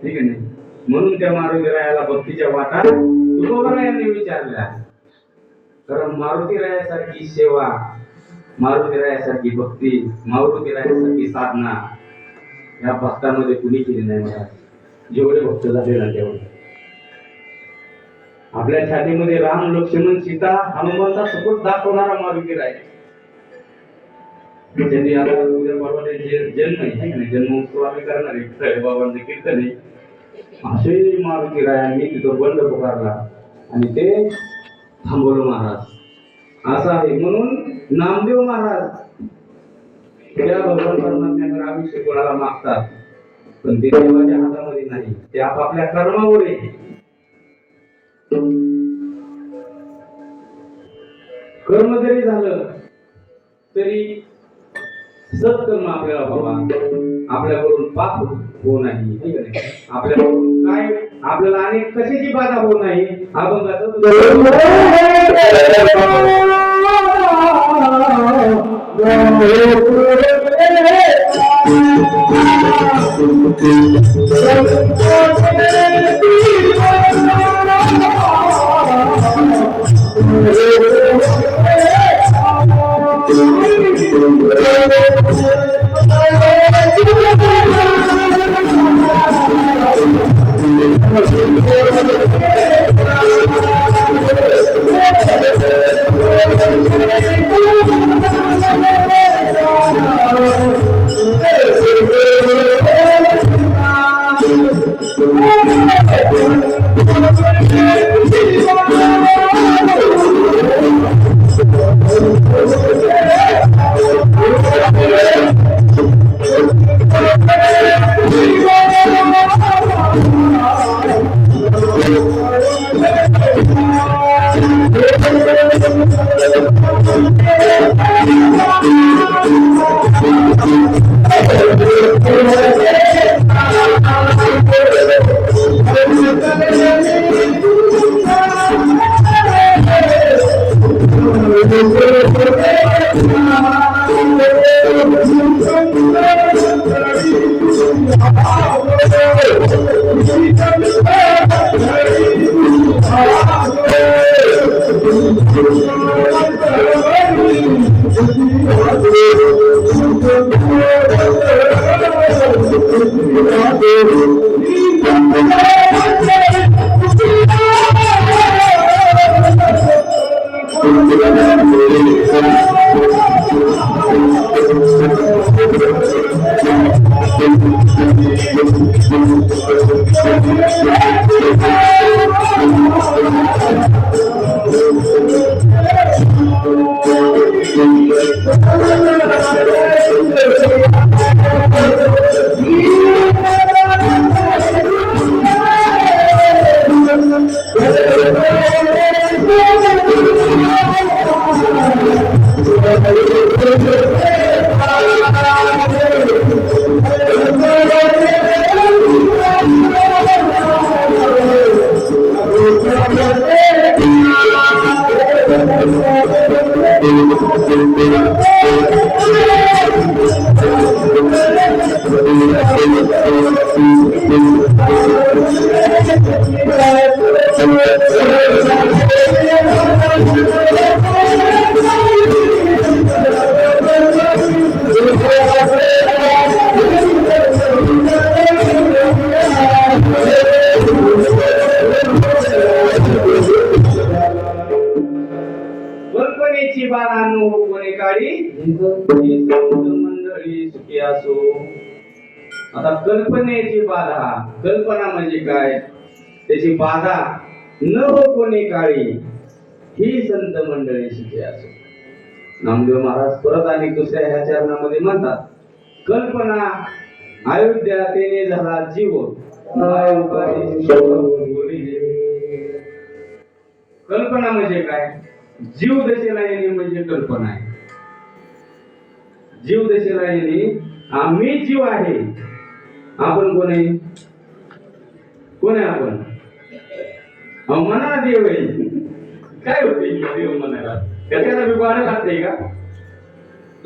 ठीक आहे नाही. म्हणून त्या मारुतीरायाला भक्तीच्या वाटा तुकोबरायांनी विचारल्या. कारण मारुतीरायासारखी सेवा, मारुतीरायासारखी भक्ती, मारुतीरायासारखी साधना या भक्तांमध्ये कुणी केली नाही महाराज. जेवढे भक्त झाले ना तेवढे. आपल्या छातीमध्ये राम लक्ष्मण सीता हनुमंता सपोर्ट दाखवणारा मारुतीराय. ज्यांनी आता उद्या परवा जन्म आहे ना, जन्मोत्सव आम्ही करणार आहे बाबांचं कीर्तन आहे. असे मारुतीरायांनी तिथं बंड पुकारला आणि ते थांबवलं महाराज. असं आहे. म्हणून नामदेव महाराज त्या भगवान परमात्म्याकडे आयुष्य कोणाला मागतात, पण ते देवाच्या हातामध्ये नाही, ते आपापल्या कर्मावर आहे. कर्म जरी झालं तरी सत्कर्म आपल्याला बाबा आपल्याकडून पाप होऊ नाही. ठीक आहे. आपल्याकडून काय आपल्याला अनेक कशाची बाधा होऊ नाही. अभंगाचं आता कल्पनेची बाधा, कल्पना म्हणजे काय, त्याची बाधा न हो कोणी काळी, ही संत मंडळी सुखी असो. नामदेव महाराज परत आणि दुसऱ्या ह्या चरणामध्ये म्हणतात, कल्पना अयोध्या तेने झाला जीव, कल्पना म्हणजे काय, जीव दशेला येणे म्हणजे कल्पना आहे. जीव दशेला येणे, आम्ही जीव आहे, आपण कोण आहे, कोण आहे आपण, म्हणा देव आहे. काय होते देव म्हणायला त्याच्याला मी भाडं लागते का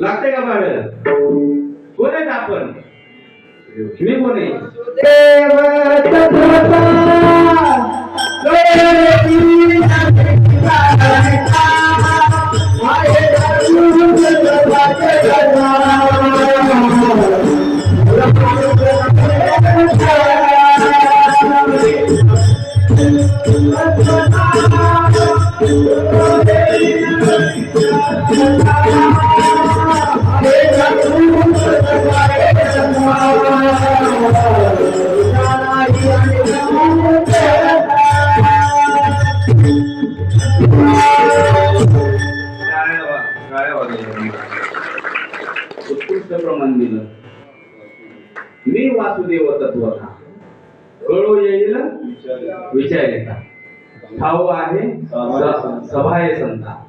लागते का भाडं कोण आहेत आपण मी कोण आहे उत्कृष्ट प्रमाण दिलं मी वासुदेव तत्वता कळो येईल विचार येता ठाऊ आहे सभा आहे संता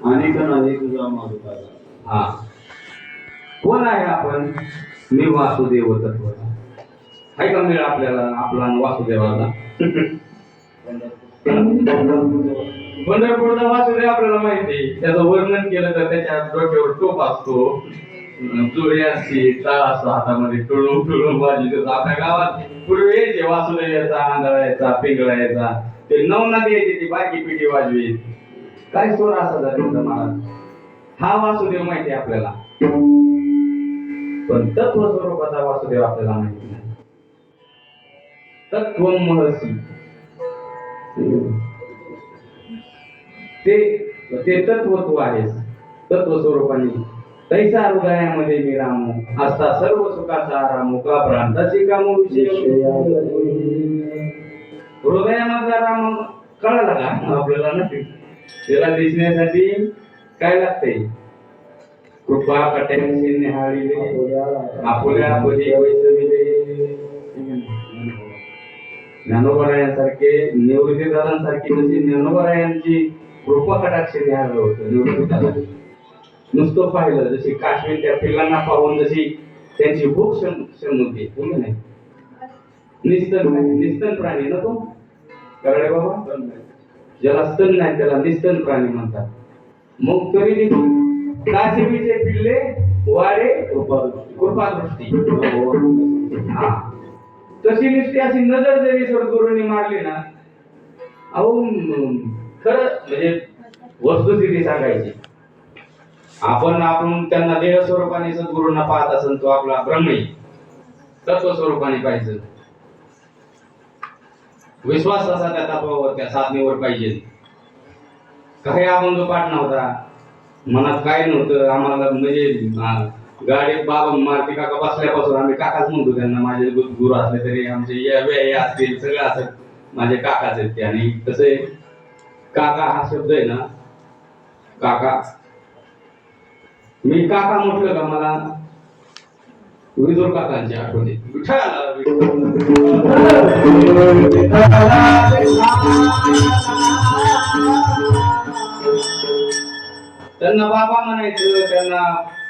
अनेक नाही तुझा मारुता हा कोण आहे आपण मी वासुदेव तत्वता आहे का मिळ आपल्याला आपला वासुदेवाला पंढरपूरचा वासुदेव आपल्याला माहिती आहे त्याचं वर्णन केलं तर त्याच्या डोक्यावर टोप असतो चोळी असते टाळ असतो हातामध्ये टुळून टुळून वाजली आपल्या गावात पूर्वी यायचे वासुदेव यायचा आंधळा यायचा पिंगळा यायचा ते नवनाथ यायचे ती बाकी पिढी वाजवी काय स्वर असायचा त्यांचा महाराज हा वासुदेव माहिती आहे आपल्याला पण तत्व स्वरूपाचा वासुदेव आपल्याला माहिती नाही तत्व महर्षी ते तत्वत्व आहे तत्व स्वरूपाने तैसा हृदयामध्ये मी रामू असता सर्व सुखाचा आरामू का भ्रांताची कामू विषय हृदयामधला राम कळाला का आपल्याला नाही त्याला दिसण्यासाठी काय लागते कृपा कट्याशी निहाळीले आपुल्या पदी वैसविले ज्ञानोबरायांसारखे निवृत्तीदारांसारखी जशी ज्ञानोबरायांची कृपा कटाक्षी निहाळलं होतं निवृत्तीदारांनी नुसतं पाहिलं जशी काश्मीर त्या पिल्लांना पाहून जशी त्यांची भूक शमवते तुम्ही नाही निस्तन प्राणी ना तो कळले बाबा ज्याला स्तन नाही त्याला निस्तन प्राणी म्हणतात मग तरी देखील काश्मीरचे पिल्ले वाडे कृपादृष्टी हा तशी नुसती अशी नजर जरी सद्गुरूंनी मारली ना अहो खरं म्हणजे वस्तुस्थिती सांगायची आपण त्यांना देह स्वरूपाने सद्गुरूंना पाहत असेल तो आपला ब्रह्मी तत्व स्वरूपाने पाहिजे विश्वास असा त्या तत्वावर त्या साधनेवर पाहिजे काही अभंग पाठ नव्हता मनात काय नव्हतं आम्हाला म्हणजे गाडीत बाबा मारुती काका बसल्यापासून आम्ही काकाच म्हणतो त्यांना माझे गुरु असले तरी आमचे हे असतील सगळं असं माझे काकाच आहेत ते आणि कसं आहे काका हा शब्द आहे ना काका मी काका म्हटलं का मला विदुर काकांची आठवण येते त्यांना बाबा म्हणायचं त्यांना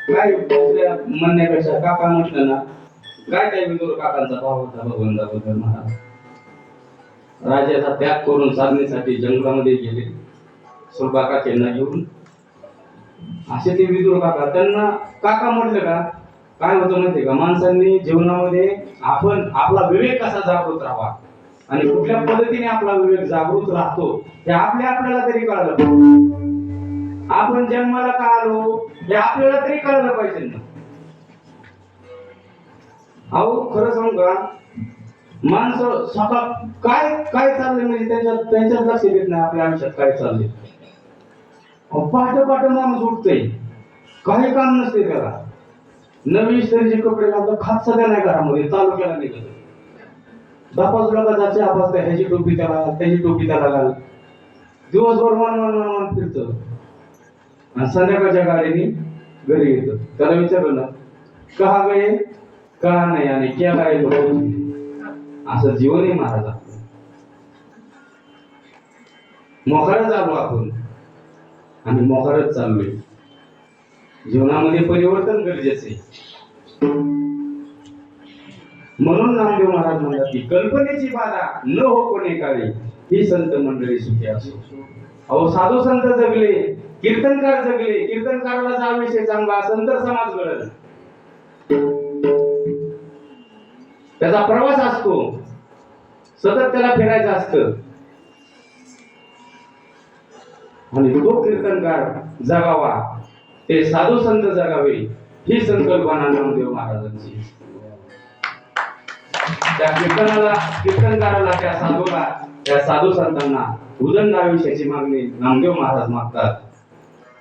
काय म्हणण्यापेक्षा काका म्हटलं ना काय त्या विदुर काकांचा भाव होता भगवंताबद्दल महाराज राजाचा त्याग करून साधनेसाठी जंगलामध्ये गेले सुरबाकाचेंना घेऊन असे ते विदुर काका त्यांना काका म्हटलं का काय होतं माहितीये का माणसांनी जीवनामध्ये आपण आपला विवेक कसा जागृत राहावा आणि कुठल्या पद्धतीने आपला विवेक जागृत राहतो हे आपल्याला तरी कळलं आपण जन्माला का आलो हे आपल्याला तरी कळलं पाहिजे ना अहो खरं सांगू का माणसं सकाळ काय चाललंय म्हणजे त्यांच्यात लक्ष देत नाही आपल्या आयुष्यात काय चाललंय पहाटे माणूस उठतोय काही काम नसते त्याला नवीन इस्त्रीचे कपडे घालतो खात सगळ्या नाही घरामध्ये तालुक्याला निघत बापाजूला का जायचे आवाज ह्याची टोपी त्याला त्याची टोपी त्याला घाल दिवसभर मन फिरतो आणि संध्याकाळच्या गाडीने घरी येतो त्याला विचारलं ना कहा गए कहा नाही आणि क्या काय असं जीवनही महाराज आपलं मोखारच आलो आपण आणि मोखारच चाललोय जीवनामध्ये परिवर्तन गरजेचे म्हणून नामदेव महाराज म्हणतात की कल्पनेची बाधा न हो कोणी काळी ही संत मंडळी सुखी असो. अहो साधू संत जगले, कीर्तनकार जगले, कीर्तनकाराला जा विषय चांगला, संत समाज घडल. त्याचा प्रवास असतो, सतत त्याला फिरायचं असतं. आणि तो कीर्तनकार जगावा, ते साधू संत जगावे, ही संकल्पना नामदेव महाराजांची. त्या कीर्तनकाराला, त्या साधूला, त्या साधू संतांना उदंड आयुष्याची मागणी नामदेव महाराज मागतात.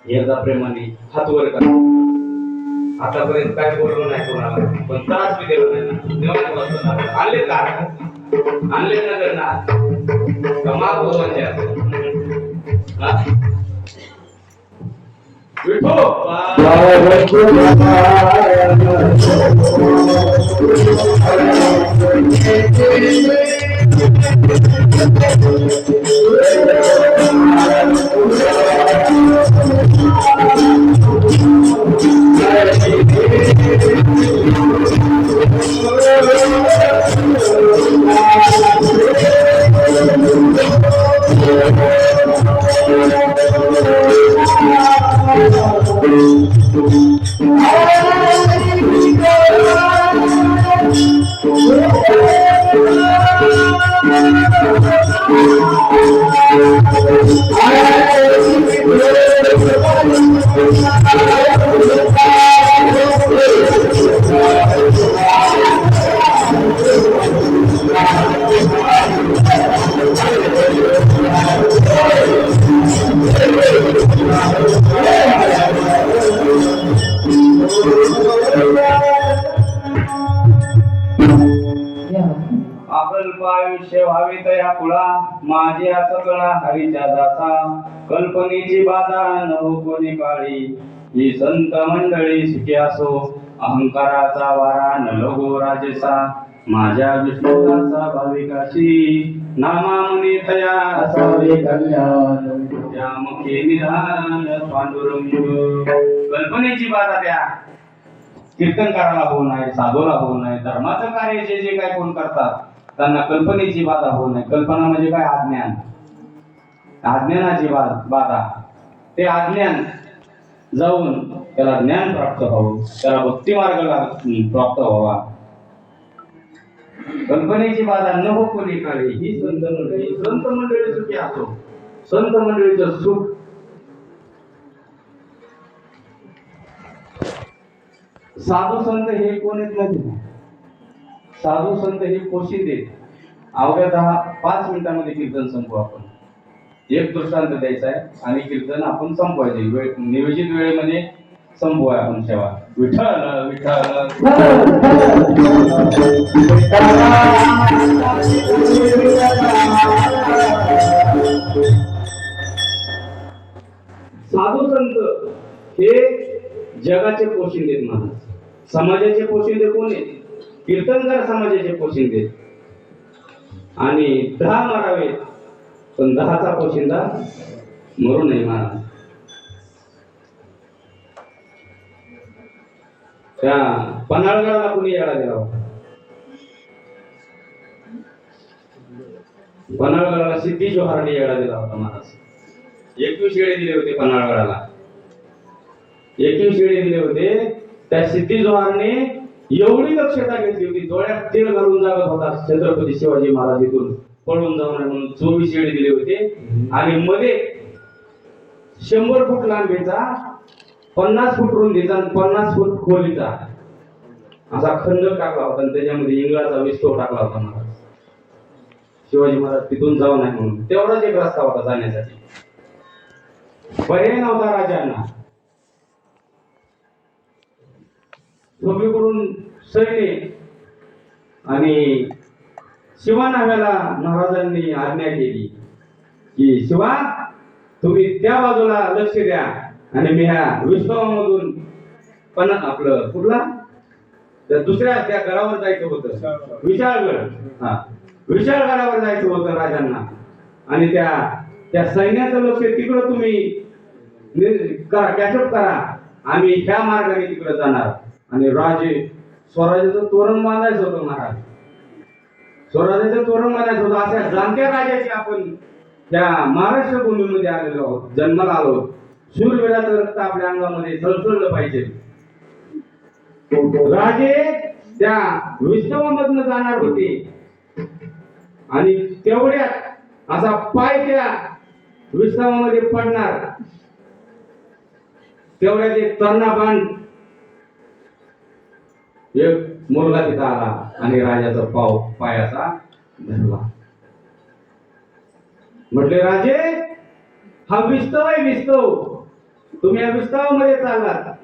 एकदा प्रेमाने हात वर करा. आतापर्यंत काय बोललो नाही कोणाला, पण त्रास बी दिला नाही ना. देवाने बसवलं आणले का, आणले नगर ना कमाल बोलवायचे आयुष्य व्हावे तया कुळा, माझ्या सकळा हरीच्या दासा. कल्पनेची बाधा न हो कोणी काळी, ही संत मंडळी सुखी असो. अहंकाराचा वारा न लगो राजेसा, माझ्या विष्णुदासा भाविकाशी. नामामुनी तया असावे कल्याण, त्या मुखे निधान पांडुरंग. कल्पनेची बाधा त्या कीर्तनकाराला होऊ नये, साधूला होऊ नये. धर्माचं कार्य जे जे काय कोण करतात त्यांना कल्पनेची बाधा होऊ नये. कल्पना म्हणजे काय, अज्ञान, अज्ञानाची बाधा. ते अज्ञान जाऊन त्याला ज्ञान प्राप्त व्हावं, त्याला भक्ती मार्ग प्राप्त व्हावा. कल्पनेची बाधा न हो कोणी काळी, ही संत मंडळी. संत मंडळी सुखी असो. संत मंडळीचं सुख साधू संत हे कोणीच नाही. साधू संत हे पोशिंदे. अवघ्या 5 मिनिटांमध्ये कीर्तन संपू आपण. एक दृष्टांत द्यायचा आहे आणि कीर्तन आपण संपवायचे. नियोजित वेळेमध्ये संपवाय आपण सेवा. विठ्ठल विठ्ठल साधू संत हे जगाचे पोशिंदे महाराज. समाजाचे पोशिंदे कोण आहेत? कीर्तनकार समाजाचे पोशिंदे. आणि 10 मारावे पण 10चा पोशिंदा मरू नये महाराज. त्या पन्हाळगडाला कुणी येडा दिला होता? पन्हाळगडाला सिद्धी जोहारने येडा दिला होता महाराज. 21 येडे दिले होते पन्हाळगडाला. 21 येडे दिले होते. त्या सिद्धी जोहारने एवढी दक्षता घेतली होती, डोळ्यात तेल घालून जागत होता छत्रपती शिवाजी महाराज इथून पळून जाऊ नये म्हणून. 24 येडे दिले होते. आणि मध्ये 100 फूट लांबीचा, 50 फूट रुंदीचा, 50 फूट खोलीचा असा खंडक टाकला होता. आणि त्याच्यामध्ये इंगळाचा विस्तव टाकला होता महाराज. शिवाजी महाराज तिथून जाऊ नये म्हणून. तेवढाच एक रस्ता होता जाण्यासाठी. पर्याय नव्हता राजांना. सगळीकडून सैन्य. आणि शिवा नाव्याला महाराजांनी आज्ञा केली की शिवा तुम्ही त्या बाजूला लक्ष द्या आणि मी ह्या विश्वामधून पण आपलं कुठला दुसऱ्या त्या गडावर जायचं होतं, विशाळगड. हा, विशाळगडावर जायचं होतं राजांना. आणि त्या सैन्याचं लक्ष तिकडं तुम्ही कॅचअप करा, आम्ही ह्या मार्गाने तिकडे जाणार. आणि राजे स्वराज्याचं तोरण बांधायचं होतं महाराज. स्वराज्याचं तोरण बांधायचं होतं. अशा जाणत्या राजाची आपण त्या महाराष्ट्र भूमीमध्ये आलेलो आहोत, जन्माला आलो आहोत. शूरवीराचं रक्त आपल्या अंगामध्ये सळसळलं पाहिजे. राजे त्या विस्तवामधनं जाणार होते आणि तेवढ्यात असा पाय त्या विस्तवामध्ये पडणार, तेवढ्यात एक तरणबाण एक मुलगा तिथं आला आणि राजाचा पाय असा धरला. म्हटले, राजे हा विस्तव आहे, विस्तव. तुम्ही या विस्तवामध्ये चाललात.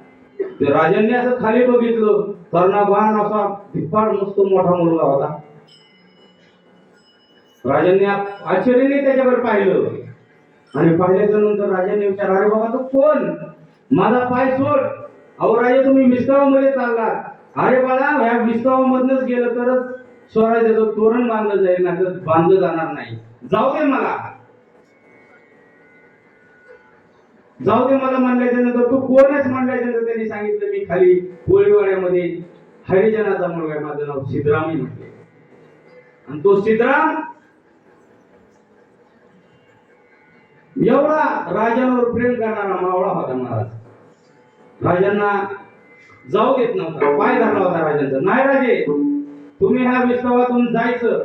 ते राजांनी असं खाली बघितलं, तरणबाण असा धिप्पाड मस्त मोठा मुलगा होता. राजांनी आश्चर्याने त्याच्याकडे पाहिलं आणि पाहिल्याच्या नंतर राजांनी विचारलं, अरे बाबा तू कोण? माझा पाय सोड. अहो राजे, तुम्ही विस्तवामध्ये चाललात. अरे बाळा, ह्या विस्तवामधनच गेलं तरच स्वराज्याचं तोरण बांधलं जाईल, नाही तर बांधलं जाणार नाही. जाऊ दे मला, जाऊ दे मला म्हणल्याच्या नंतर तू कोणच म्हणल्याच्या नंतर त्यांनी सांगितलं, मी खाली कोळीवाड्यामध्ये हरिजनाचा मुलगा आहे, माझं नाव सिद्धराम म्हटले. आणि तो सिद्धराम एवढा राजांवर प्रेम करणारा मावळा होता महाराज. राजांना जाऊ देत नव्हता, पाय धरला होता राजांचा. नाही राजे, तुम्ही ह्या विस्तवातून जायचं,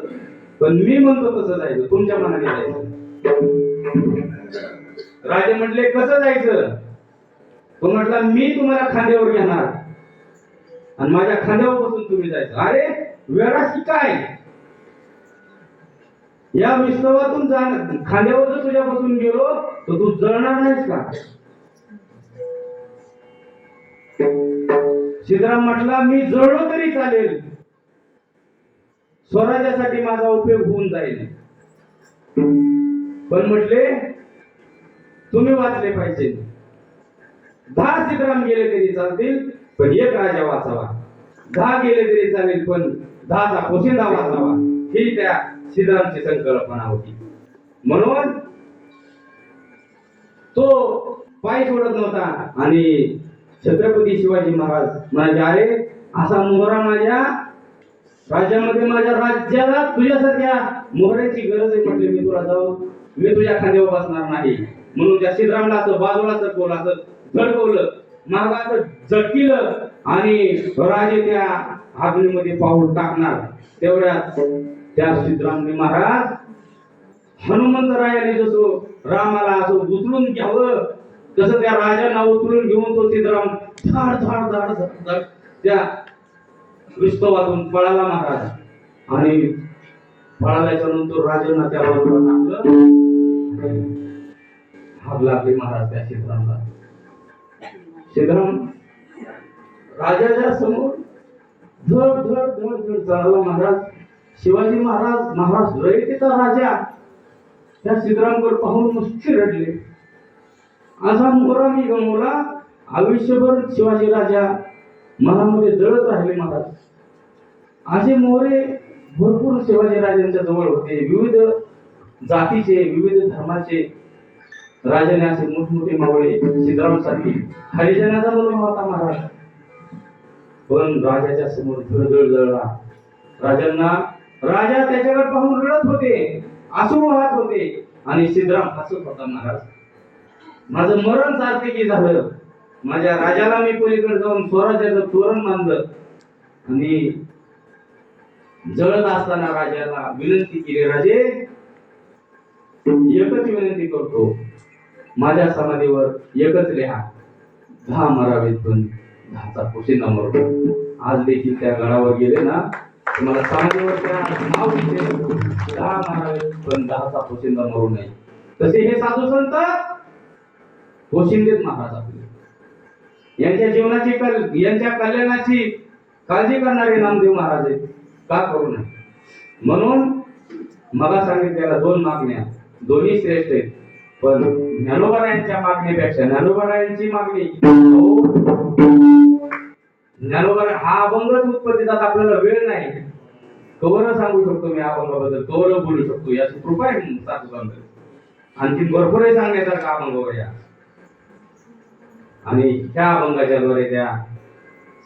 पण मी म्हणतो तसं जायचं, तुमच्या मनाने जायचं. राजे म्हटले, कसं जायचं? तो म्हटला, मी तुम्हाला खांद्यावर घेणार आणि माझ्या खांद्यावर बसून तुम्ही जायचं. अरे वेळाची काय, या विस्तवातून जाणार, खांद्यावर जर तुझ्या बसून गेलो तर तू जळणार नाहीस का? सिद्धराम म्हटला, मी जळलो तरी चालेल, स्वराज्यासाठी माझा उपयोग होऊन जाईल. पण म्हटले, तुम्ही वाचले पाहिजे. 10 सिद्धराम गेले तरी चालतील, पण एक राजा वाचावा. 10 गेले तरी चालेल, पण 10चा पोशिंदा वाचावा. ही त्या सिद्धरामची संकल्पना होती. म्हणून तो पाय सोडत नव्हता आणि छत्रपती शिवाजी महाराज म्हणाले, अरे असा मोहरा माझ्या राज्यामध्ये, माझ्या राज्याला तुझ्यासारख्या मोहऱ्याची गरज आहे. म्हटले, मी तुला जाऊ, मी तुझ्या खांद्यावर बसणार नाही. म्हणून त्या सिद्धरामला असं बाजूला सरकवलं, असं झटकवलं, मागाचं झटकिलं आणि राजे त्या अग्नीमध्ये पाऊल टाकणार. तेवढ्यात त्या सिद्धरामने महाराज हनुमंतरायाने जसं रामाला असं उचलून घ्यावं, तसं त्या राजांना उचलून घेऊन तो सिद्धराम धाड धाड धाड धाड त्या विस्तवातून पळाला महाराज. आणि पळाल्याच्या नंतर राजांना त्या बाजूला टाकलं. हात लागले महाराज त्या सिद्धरामला. सिद्धराम राजाच्या समोर धड धड धड धड चढाला महाराज. शिवाजी महाराज रयतेचा राजा त्या सिद्धरामकडे पाहून नुसते रडले. असा मोहरा मी गमवला, आयुष्यभर शिवाजी राजा मनामध्ये जळत राहिले महाराज. असे मोहरे भरपूर शिवाजी राजांच्या जवळ होते, विविध जातीचे, विविध धर्माचे. राजाने असे मोठमोठे मावळे सिद्धरामसाठी हरिजनाचा मुलगा होता महाराज. पण राजाच्या समोर धडधड जळला. राजा त्याच्याकडे पाहून रडत होते, आसू वाहत होते आणि सिद्धराम हसत होता. महाराज, माझं मरण सार्थकी झालं. माझ्या राजाला मी पलीकडे जाऊन स्वराज्याचं तोरण बांधलं आणि जळत असताना राजाला विनंती केली, राजे एकच विनंती करतो, माझ्या समाधीवर एकच लिहा, 10 मारावेत पण 10चा पोशिंदा मरू. आज देखील त्या गडावर गेले ना, तुम्हाला समाधीवर त्या नाव लिहिते, 10 मारावेत पण 10चा पोशिंदा मरू नये. तसे हे साधू संत पोशिंदेत महाराज आपले, यांच्या जीवनाची यांच्या कल्याणाची काळजी करणारे नामदेव महाराज आहेत, का करू नये. म्हणून मला सांगितलेल्या 2 मागण्या, दोन्ही श्रेष्ठ आहेत. पण ज्ञानोबारायांच्या मागणीपेक्षा ज्ञानोबारायांची मागणी, ज्ञानोबा हा अभंगच उत्पत्तीचा आपल्याला वेळ नाही, कवर सांगू शकतो मी अभंगाबद्दल, कवर बोलू शकतो, याची कृपा आहे साधूबांकडे. आणखी भरपूर सांगण्यासारखा अभंग या. आणि त्या अभंगाच्या द्वारे त्या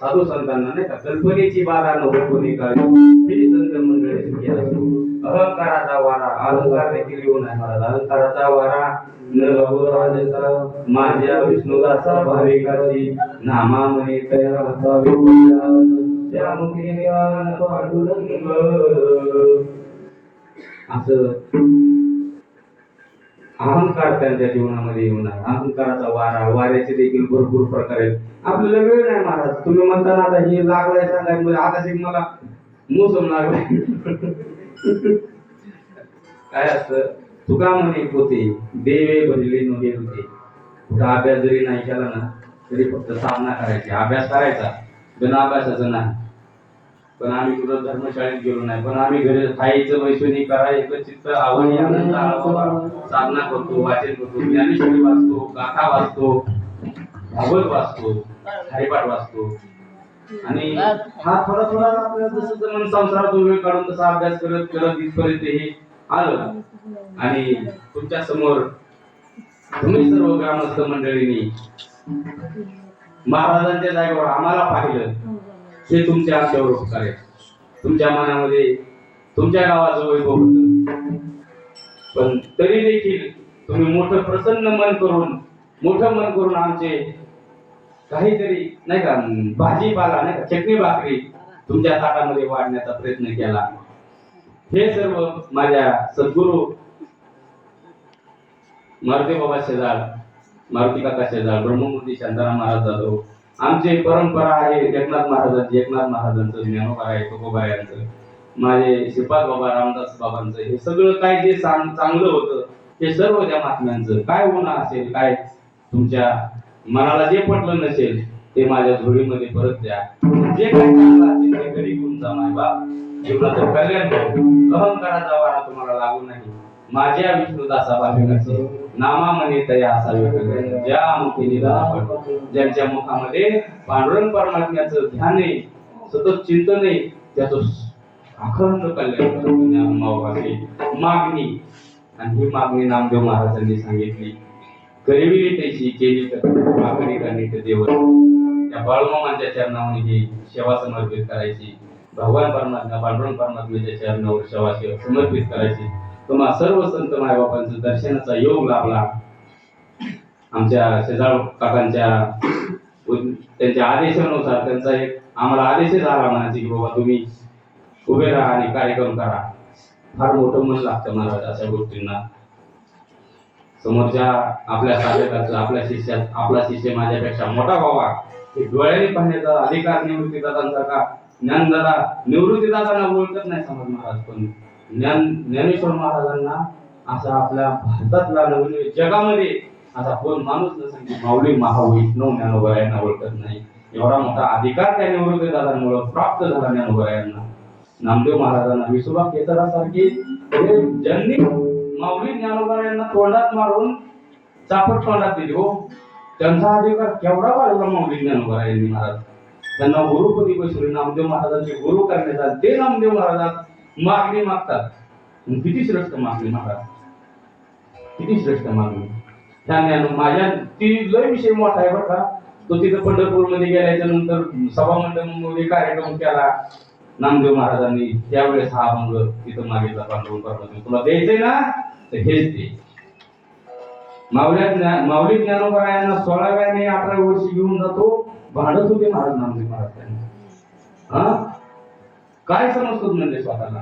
साधू संतांना नाही का कल्पनेची बाधा नको कोणी काळजी, हे संत मंडळी अहंकाराचा वारा अहंकार देखील येऊ नाही महाराज अहंकाराचा वारा न लागो राजाचा माझ्या विष्णुदासा भाविकाची नामामणी तया असावी त्या मुखी ज्ञान पांडुरंग असं अहंकार त्यांच्या जीवनामध्ये येऊ नये अहंकाराचा वारा वाऱ्याचे देखील भरपूर प्रकार आहेत आपल्याला वेळ नाही महाराज तुम्ही म्हणताना आता हे लागलाय सांगाय म्हणजे आता शिक मला मोसम लागलाय काय असतं तुका म्हणे होते देवे भरले नव्हे होते कुठं अभ्यास जरी नाही केला ना तरी फक्त सामना करायचा अभ्यास करायचा बिना अभ्यासाचं नाही पण आम्ही कुठं धर्मशाळेत गेलो नाही पण आम्ही घरी खायचं वैश्वनी करायचं चित्त आवडी आनंद साधना करतो वाचन करतो ज्ञानेश्वरी वाचतो गाथा वाचतो भागवत वाचतो हरिपाठ वाचतो आणि हा थोडा थोडा आपल्याला जसं मन संसारात वेळ काढून तसा अभ्यास करत करत इथपर्यंत हे आलं आणि तुमच्या समोर तुम्ही सर्व ग्रामस्थ मंडळींनी महाराजांच्या जागेवर आम्हाला पाहिलं हे तुमच्या आमच्यावर उपकार आहे तुमच्या मनामध्ये तुमच्या गावाचं वैभव होतं पण तरी देखील तुम्ही मोठं प्रसन्न मन करून आमचे काहीतरी नाही का भाजीपाला नाही का चटणी भाकरी तुमच्या ताटामध्ये वाढण्याचा प्रयत्न केला हे सर्व माझ्या सद्गुरू मारुती बाबा शेजाळ मारुती काका शेजाळ ब्रह्ममूर्ती शांताराम महाराज जाधव आमची परंपरा आहे एकनाथ महाराजांचं ज्ञानोबा आहे तुकोबा यांचं माझे श्रीपाद बाबा रामदास बाबांचं हे सगळं काय जे चांगलं होतं हे सर्व त्या महात्म्यांचं काय होणं असेल काय तुमच्या मनाला जे पटलं नसेल ते माझ्या झोळीमध्ये परत द्या जे काही चांगलं असेल ते घरी घेऊन जा माय बाप जीवनाचं कल्याण करू अहंकाराचा वारा तुम्हाला लागू नाही माझ्या विष्णुदासा भाविकाचं नामामध्ये तया असावे ज्या मुखी निदान ज्यांच्या मुखामध्ये पांडुरंग परमात्म्याचं ध्यान आहे सतत चिंतन आहे त्याचं अखंड कल्याण मागणी आणि ही मागणी नामदेव महाराजांनी सांगितली करिविली त्याची केली मागणी करणे देव त्या बाळूमामांच्या चरणावर ही सेवा समर्पित करायची भगवान परमात्मा पांडुरंग परमात्म्याच्या चरणावर सेवा समर्पित करायची तुम्हा सर्व संत मायबापांचं दर्शनाचा योग लाभला आमच्या शेजाळ काकांच्या त्यांच्या आदेशानुसार त्यांचा एक आम्हाला आदेशच आला म्हणायचे की बाबा तुम्ही उभे राहा आणि कार्यक्रम करा फार मोठं मन लागतं महाराज अशा गोष्टींना समोरच्या आपल्या साधकाचं आपला शिष्य माझ्यापेक्षा मोठा व्हावा हे डोळ्याने पाहण्याचा अधिकार निवृत्तीदादांसारखा ज्ञानदादा निवृत्तीदादांना ओळखत नाही समज महाराज पण ज्ञानेश्वर महाराजांना असा आपल्या भारतातला नवीन जगामध्ये असा कोण माणूस नसेल की माऊली महावैष्णव ज्ञानोबा यांना ओळखत नाही एवढा मोठा अधिकार त्या निवृत्तीदादांमुळे प्राप्त झाला ज्ञानोबा यांना नामदेव महाराजांना विसोबा केसरासारखी ज्यांनी माऊली ज्ञानोबा यांना तोंडात मारून चापट तोंडात दिली हो त्यांचा अधिकार केवढा वाढवला माऊली ज्ञानोबा यांनी महाराज त्यांना गुरुपदी बसवले नामदेव महाराजांचे गुरु करण्याचा ते नामदेव महाराजात मागणी मागतात किती श्रेष्ठ मागणी महाराज किती श्रेष्ठ मागणी त्या माझ्या ती लय विषय मोठा आहे बरं का तो तिथं पंढरपूरमध्ये गेल्याच्या नंतर सभा मंडळामध्ये कार्यक्रम केला नामदेव महाराजांनी त्यावेळेस हा अभंग तिथं मागितला पांडुरंग परमात्मा तुला द्यायचंय ना तर हेच दे माऊली ज्ञानोबा यांना 16व्याने 18 वर्षी घेऊन जातो भांडत होते महाराज नामदेव महाराज त्यांनी हा काय समजतो म्हणजे स्वतःला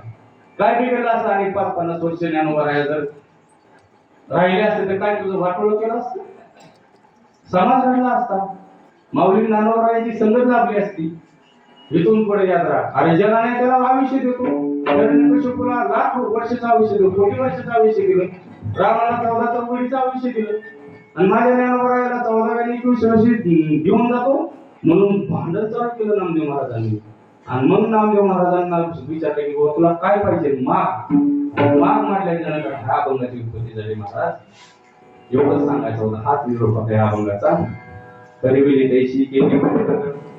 काय बिघडलं असं आणि 5-50 वर्ष ज्ञानोबा राहिला जर राहिले असते तर काय तुझं वाटोळ केलं असतं समाज राहिला असता माऊली ज्ञानोबरायांची संगत लाभली असती इथून पुढे यात्रा अरे जगाने त्याला आयुष्य देतो हिरण्यकशिपूला लाख वर्षाचं आयुष्य दिलं कोटी वर्षाचं आयुष्य दिलं रामाला 14 वर्षाचं आयुष्य दिलं आणि माझ्या ज्ञानोबरायाला 14व्या 21 वर्षी घेऊन जातो म्हणून भांडण चालू केलं नामदेव महाराजांनी आणि मग नामदेव महाराजांना विचारलं की बाबा तुला काय पाहिजे माग मारल्याच्या हा अभंगाची उत्पत्ती झाली महाराज एवढंच सांगायचं होतं हाच निरोप होता या अभंगाचा करिविली त्याची केली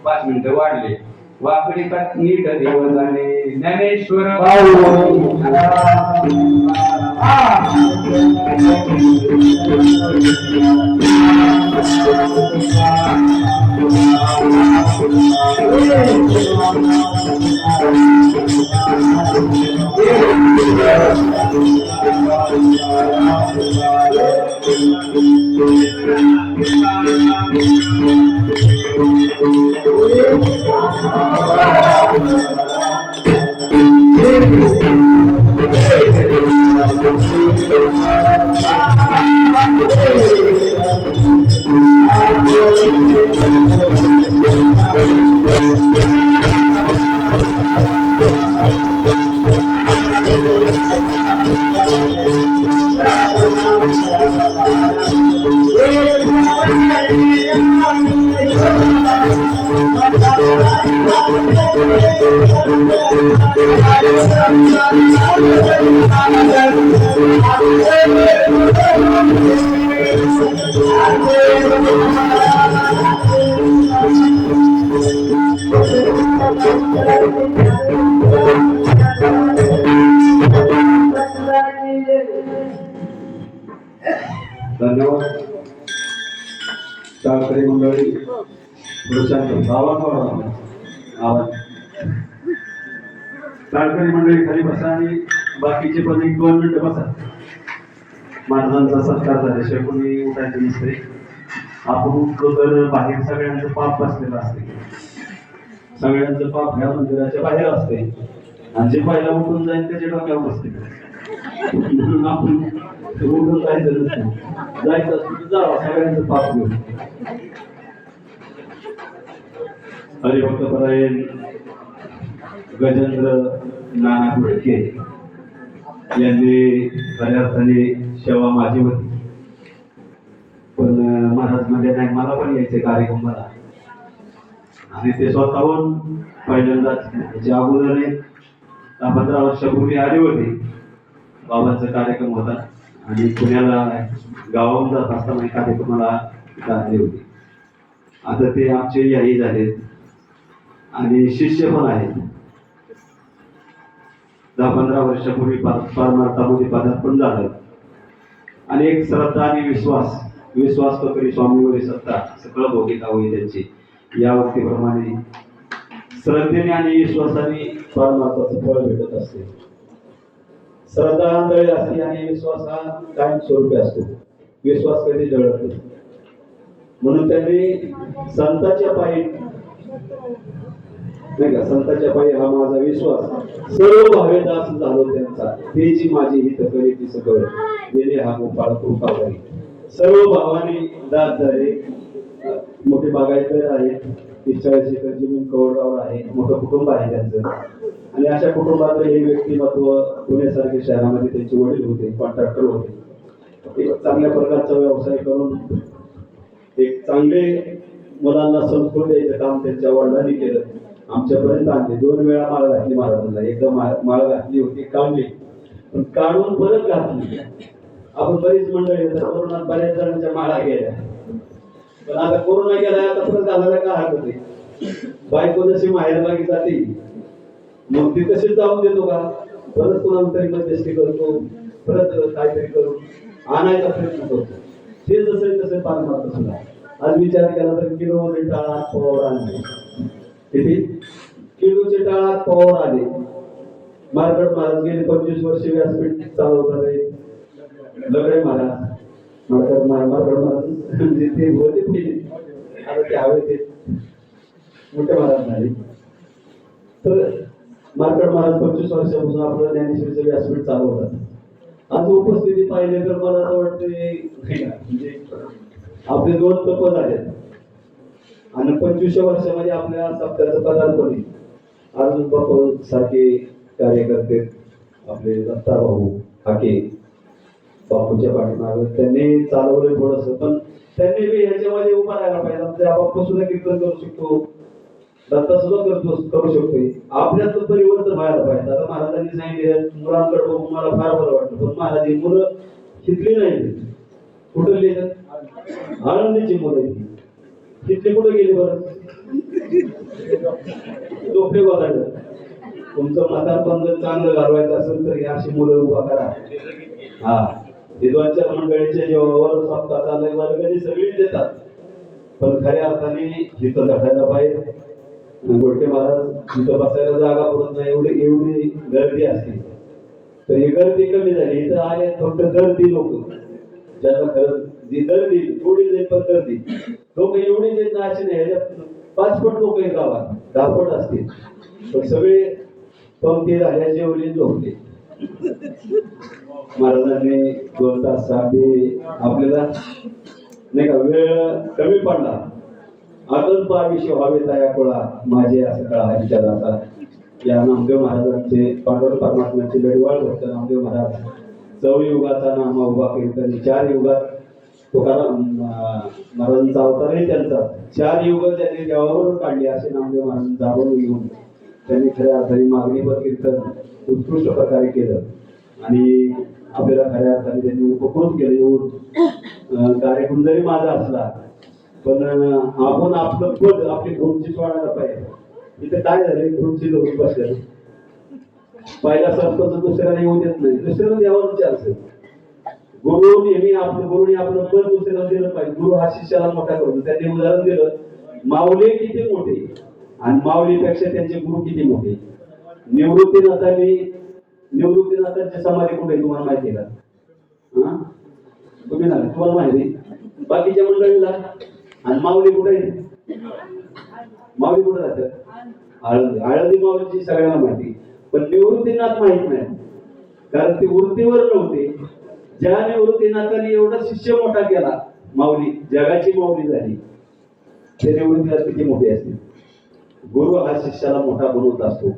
5 मिनिटं वाढले वाकडी का नीट देव जाणे ज्ञानेश्वर धन्यवाद. शास्त्री मंडळी पुरुषांचा आवाज शाळकरी मंडळी खाली बसा आणि बाकीचे पण 1-2 मिनिटं बसा. महाराजांचा सत्कार झाल्याशिवाय कोणी उठायचं नसते. आपण उठलो तर बाहेर सगळ्यांचं पाप बसलेलं असते. सगळ्यांचं पाप ह्या मंदिराच्या बाहेर असते आणि जे पहिला उठून जाईल त्याच्या डोक्यावर बसते. म्हणून आपण उठून जायचं नसतं. जायचं असतं तर जावं सगळ्यांचं पाप घेऊन. हरिभक्तपरायण गजेंद्र नाना फडके यांनी खऱ्या अर्थाने सेवा माझी होती, पण महाराज म्हणजे नाही मला पण यायचे कार्यक्रमाला आणि ते स्वतःहून पहिल्यांदाच त्याच्या अगोदर 10-15 वर्षापूर्वी आले होते. बाबांचा कार्यक्रम होता आणि पुण्याला गावाहून जात असताना कार्यक्रमाला आले होते. आता ते आमचे याही झालेत आणि शिष्य पण आहेत. 10-15 वर्षापूर्वी परमार्थामध्ये पदार्पण झालं आणि एक श्रद्धा आणि विश्वास तो करी स्वामीवरी सत्ता सगळं भोगिता होई त्यांची. या वक्तीप्रमाणे श्रद्धेने आणि विश्वासाने परमार्थाचं फळ भेटत असते. श्रद्धा आंधळी असते आणि विश्वास हा कायम स्वरूपी असतो. विश्वास कधी जळत नाही. म्हणून त्यांनी संतांच्या पायी नाही का, संतांच्या पायी हा माझा विश्वास सर्व भावे दास झालो त्यांचा, ते जी माझी हित करी ती सगळ देणे हा गोपाळ कृपा करी. सर्व भावाने दास झाले. मोठे बागायतदार आहेत. 40 एकर जमीन कवडगाव आहे. मोठं कुटुंब आहे त्यांचं आणि अशा कुटुंबातलं हे व्यक्तिमत्व पुण्यासारख्या शहरामध्ये त्यांचे वडील होते, कॉन्ट्रॅक्टर होते. एक चांगल्या प्रकारचा व्यवसाय करून एक चांगले मुलांना संस्कृत द्यायचं काम त्यांच्या वडिलांनी केलं. आमच्यापर्यंत आणले. 2 वेळा माळ घातली महाराजांना. एकदा माळ घातली होती, काढली, पण काढून परत घातली. आपण बरीच मंडळी कोरोनात बऱ्याच जणांच्या माळा गेल्या, पण आता कोरोना गेला आता परत घालायला काय हरकत आहे. बायको जशी माहेरला जाते मग ती तशीच जाऊन देतो का, परत कोणाला तरी मध्यस्थी करतो, परत काहीतरी करून आणायचा प्रयत्न करतो. ते जसं तसं पान मारत सुद्धा. आज विचार केला तर किलो टाळात पवार आणले. किती किलोचे टाळात पवार आले. मार्कट महाराज गेले 25 वर्ष व्यासपीठ चालवतात. लगडे महाराज मार्कट महाराज ते होते पहिले, आता ते हवे ते मोठे महाराज झाले. तर मार्कट महाराज 25 वर्षापासून आपलं ज्ञानेश्वरीचं व्यासपीठ चालवतात. आज उपस्थिती पाहिले तर मला असं वाटतंय म्हणजे आपले 2 तप झालेत आणि 25 वर्षामध्ये आपल्या सप्त्याचं पदार्पण आहे. अर्जुन बापू सारखे कार्यकर्ते आपले दत्ता भाऊ हाके बापूच्या पाठीमागे त्यांनी चालवलं थोडस, पण त्यांनी बी ह्याच्यामध्ये उभा राहायला पाहिजे. आमच्या बाप्पा सुद्धा कीर्तन करू शकतो, दत्ता सुद्धा करू शकतोय. आपल्यातलं परिवर्तन व्हायला पाहिजे. आता महाराजांनी सांगितलं मुलांकडे बघून मला फार बरं वाटलं, पण महाराज ही मुलं शिकली नाही. कुठं लिहिलं? आनंदीची मुलं तिथली कुठे गेली बरं? झोपले बघायला. तुमचं म्हातारपण जर चांगलं घालवायचं असेल तर अशी मुलं उभा करा. हा विद्वांच्या मंडळीच्या जेव्हा सप्ताह चालय वर्गणी सगळीच देतात, पण खऱ्या अर्थाने जिथं घटायला पाहिजे. गोडके महाराज तिथं बसायला जागा पुरत नाही, एवढी गर्दी असते. तर ही गर्दी कमी झाली. इथं आले फक्त गर्दी लोक, ज्यांना खरंच जी गर्दी थोडी जाईल पण गर्दी लोक एवढी देत ना अशी नाही. 5 पट लोक आहेत गावात, 10 पट असतील, पण सगळे पंक्ती झाल्या, जेवले, झोपले. महाराजांनी 2 तास साधे आपल्याला नाही का वेळ कमी पडला. अकल्प आयुष्य व्हावे तया कुळा माझे असं काळ हरीच्या दासा. या नामदेव महाराजांचे पांडुरंग परमात्म्याचे लढवाळ भक्त नामदेव महाराज चौयुगाचा नाम उभा कीर्तन. 4 युगात तुकाराम महाराजांचा अवतारही त्यांचा, 4 युग त्यांनी देवावर काढली असे नामदेव महाराज जाणून घेऊन त्यांनी खऱ्या अर्थाने मागणीवर कीर्तन उत्कृष्ट प्रकारे केलं आणि आपल्याला खऱ्या अर्थाने त्यांनी उपकृत केलं. येऊन कार्यक्रम जरी माझा असला पण आपण आपलं पद आपली खुर्ची सोडायला पाहिजे. इथे काय झाले, खुर्ची धरून बसले, पहिला सरपंच दुसऱ्याला येऊ देत नाही, दुसऱ्याला द्यावं असेल. गुरु नेहमी आपलं गुरुने आपलं पद दुसऱ्याला दिलं पाहिजे. गुरु हा शिष्याला मोठा करतो. त्यांनी उदाहरण दिलं, माऊली किती मोठे आणि माऊलीपेक्षा त्यांचे गुरु किती मोठे. निवृत्तीनाथांची समाधी कुठे तुम्हाला माहिती आहे का? तुम्ही ना तुम्हाला माहिती, बाकीच्या मंडळीला. आणि माऊली कुठे, माऊली कुठे राहतात? आळंदी. आळंदी माऊलीची सगळ्यांना माहिती, पण निवृत्तीनाथ माहित नाही, कारण ते वृत्तीवर नव्हते. ज्या निवृत्तीनाथाने एवढा शिष्य मोठा केला, माऊली जगाची माऊली झाली, ते निवृत्तीनाथ किती मोठे असते. गुरु हा शिष्याला मोठा बनवत असतो,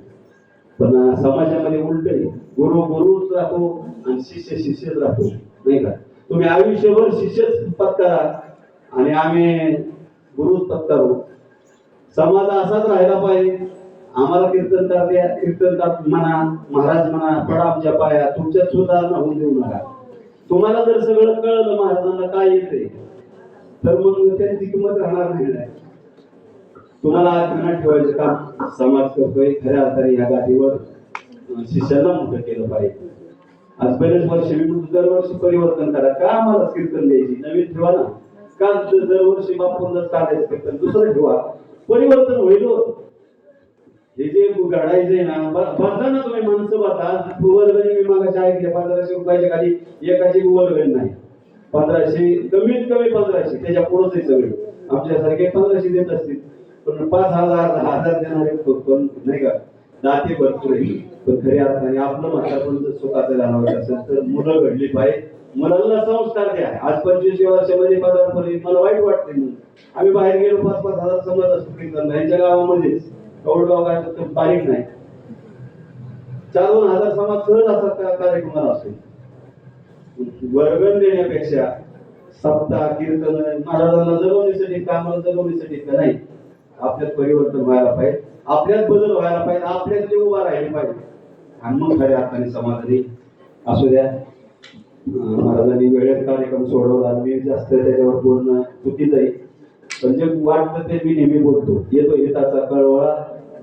पण समाजामध्ये उलट आहे. गुरु गुरुच राहतो आणि शिष्य शिष्यच राहतो, नाही का? तुम्ही आयुष्यभर शिष्यच पत्करा आणि आम्ही गुरुच पत्करू. समाज असाच राहायला पाहिजे. आम्हाला कीर्तनकार द्या, कीर्तनकार म्हणा, महाराज म्हणा, पडा आमच्या पाया, तुमच्यात सुधारणा होऊन देऊ नका. तुम्हाला जर सगळं कळलं महाराजांना काय येते, तर मग त्यांची किंमत राहणार नाही. तुम्हाला आत्मनात ठेवायचं काम समाज करतोय. खऱ्या अर्थाने या गादीवर शिष्याला मोठं केलं पाहिजे. आज बरेच वर्ष मी दरवर्षी परिवर्तन करा, का आम्हाला कीर्तन द्यायची, नवीन ठेवा ना. का दरवर्षी बापूंनाच काढायचं कीर्तन, दुसरं ठेवा, परिवर्तन होईल. हे जे घडायचंय ना, बघा ना तुम्ही माणसं बघा. वर्गणी मी मागाशी ऐकले 1500 रुपयाच्या खाली एकाची वर्गणी नाही. 1500 कमीत कमी 1500, त्याच्या पुढे सगळे आमच्यासारखे 1500 देत असतील, पण 5000 10,000 देणारे पण नाही का, दाते भरपूर आहे. पण खऱ्या अर्थाने आपलं म्हातारपण जर सुखाचं घालवायचं असेल तर मुलं घडली पाहिजे. मुलांना संस्कार द्या. आज 25 वर्षामध्ये पदार्पण मला वाईट वाटते. आम्ही बाहेर गेलो 5-5 हजार समज असतो कीर्तन यांच्या गावामध्येच, कवडगाव काय तर बारीक नाही, 4-2 हजार समाज सहज असा कार्यक्रमाला असतो. वर्गण देण्यापेक्षा सप्ताह कीर्तन महाराजांना जगवण्यासाठी, कामाला जगवण्यासाठी नाही, आपल्यात परिवर्तन व्हायला पाहिजे, आपल्यात बदल व्हायला पाहिजे, आपल्यात ते उभा राहिले पाहिजे. आणि मग खऱ्या अर्थाने समाजाने असू द्या. महाराजांनी वेळेत कार्यक्रम सोडवला, मी जास्त त्याच्यावर बोलणं चुकीचं आहे, पण जे वाटतं ते मी नेहमी बोलतो. येतो हिताचा कळवळा,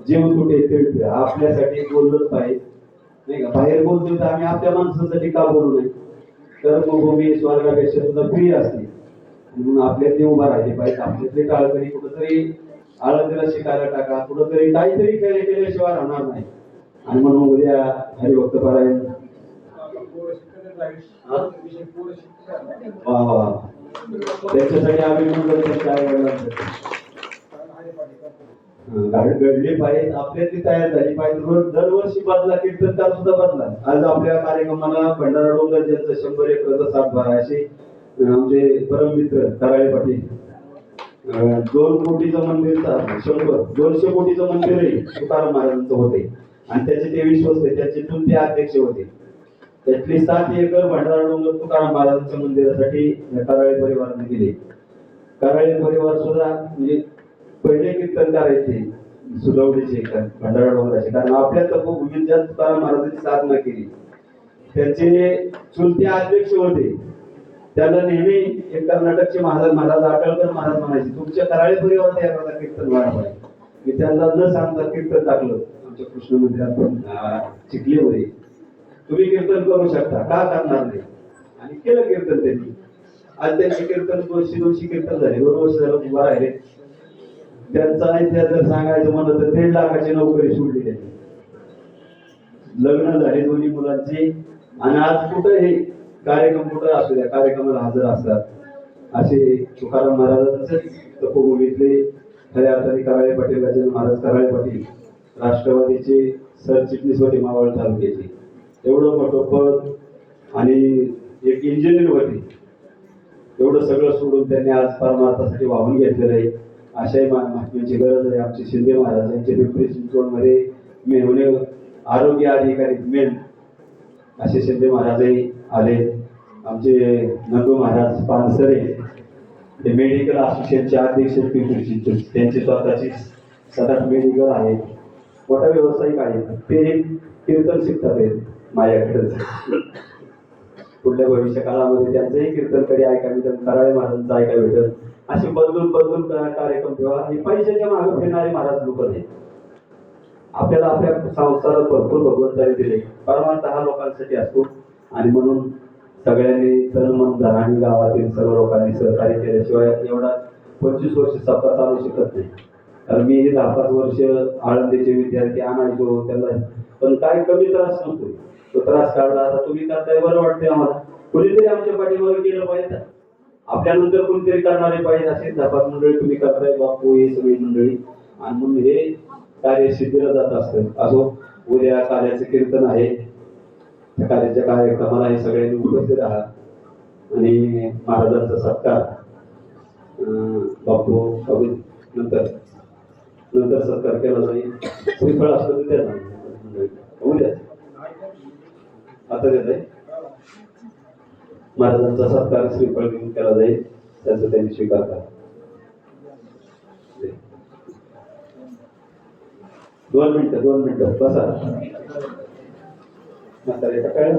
जीव तुटे तिळते. आपल्यासाठी बोललंच पाहिजे, नाही का? बाहेर बोलतो तर आम्ही आपल्या माणसासाठी का बोलू नये? तर भूमी स्वर्गापेक्षा सुद्धा प्रिय असते, म्हणून आपल्यात ते उभा राहिले पाहिजे. आपल्यातले काळकरी कुठंतरी आळंदीला शिकायला टाका, कुठंतरी काहीतरी केल्याशिवाय राहणार नाही. आणि म्हणून उद्या हरिभक्त पारायण त्याच्यासाठी आम्ही घडली पाहिजे, आपल्यातली तयार झाली पाहिजे. दरवर्षी बदला, कीर्तनकार सुद्धा बदला. आज आपल्या कार्यक्रमाला भंडारा डोंगर ज्यांचं 100 एकरचा सातबारा असे आमचे परममित्र कराळे पाटील 2 कोटीचं मंदिरचा 200 कोटीचं मंदिर आहे तुकाराम महाराजांचं होते आणि त्याचे ते विश्वस्त आहे. त्याचे ते अध्यक्ष होते. त्यातली 7 एकर भंडारा डोंगर तुकाराम महाराजांच्या मंदिरासाठी कराळे परिवाराने दिले. कराळे परिवार सुद्धा म्हणजे पहिले कीर्तनकार आहेत ते सुलवडीचे भंडारा डोंगराचे, कारण आपल्या तपोभूमीत ज्या तुकाराम महाराजांची साधना केली त्याचे चुलते अध्यक्ष होते. त्याला नेहमी एक कर्नाटकचे महाराज आटळकर महाराज म्हणायचे, तुमच्या कराळे परिवारात याकरता कीर्तन व्हायला पाहिजे. मी त्यांना न सांगता कीर्तन टाकलं आमच्या कृष्ण मंदिरात चिखलीमध्ये. तुम्ही कीर्तन करू शकता, का करणार नाही? आणि केलं कीर्तन त्यांनी. आज त्यांचे कीर्तन 200 कीर्तन झाले. 2 वर्ष झालं उभा राहिले. त्यांचा इतिहास जर सांगायचं म्हणलं तर 1.5 लाखाची नोकरी सोडली त्यांनी. लग्न झाले दोन्ही मुलांचे आणि आज कुठं हे कार्यक्रम कुठं असू द्या कार्यक्रमाला हजर असतात. असे तुकाराम महाराजांचेच तपोभूमीतले खऱ्या अर्थाने कराळे पाटील राजेंद्र महाराज कराळे पाटील राष्ट्रवादीचे सरचिटणीस होते मावळ तालुक्याचे. एवढं मोठं पद आणि एक इंजिनियर होते. एवढं सगळं सोडून त्यांनी आज परमार्थासाठी वाहून घेतलेलं आहे. अशाही महात्म्याची गरज आहे. आमचे शिंदे महाराज यांचे पिंपरी चिंचवडमध्ये मेहुणे आरोग्य अधिकारी मेन असे शिंदे महाराजही आले. आमचे नंदू महाराज पानसरे ते मेडिकल असोसिएशनचे अध्यक्ष पिंपरी चिंचवड, त्यांची स्वतःची 7-8 मेडिकल आहे. मोठा व्यावसायिक आहे. ते कीर्तन शिकतात माझ्याकडेच. पुढल्या भविष्य काळामध्ये त्यांचंही कीर्तन कधी ऐकायला भेटत, कराळे महाराजांचं ऐकायला भेटत. असे बदलून कार्यक्रम ठेवा. हे पैशाच्या मागे फिरणारे महाराज लोक नाही. आपल्याला आपल्या संसारात भरपूर भगवंताने दिले. परमार्थ हा लोकांसाठी असतो आणि म्हणून सगळ्यांनी तन मन धनाने गावातील सर्व लोकांनी सहकार्य केल्याशिवाय एवढा 25 वर्ष सप्ताह चालू शकत नाही. कारण मी 10-5 वर्ष आळंदीचे विद्यार्थी आणायचो त्यांना, पण काय कमी त्रास नव्हतो. तो त्रास काढला. आता तुम्ही करताय बरं वाटते आम्हाला. कुणीतरी आमच्या पाठीवर केलं पाहिजे. आपल्यानंतर कोणीतरी करणारे पाहिजे. असे 10-5 मंडळी तुम्ही करताय, बापू ही सगळी मंडळी, आणि म्हणून हे कार्य सिद्धीला जात असतं. असो, उद्या कार्याचे कीर्तन आहे. त्या कार्याच्या कार्यक्रमाला हे सगळ्यांनी उपस्थित राहा आणि महाराजांचा सत्कार बापू नंतर सत्कार केला जाईल. श्रीफळ असलं तर त्याला उद्या आता देत आहे. महाराजांचा सत्कार श्रीफळ घेऊन केला जाईल. त्याचा त्यांनी स्वीकार करा. 2 मिनिटं बसा. म्हातारे काय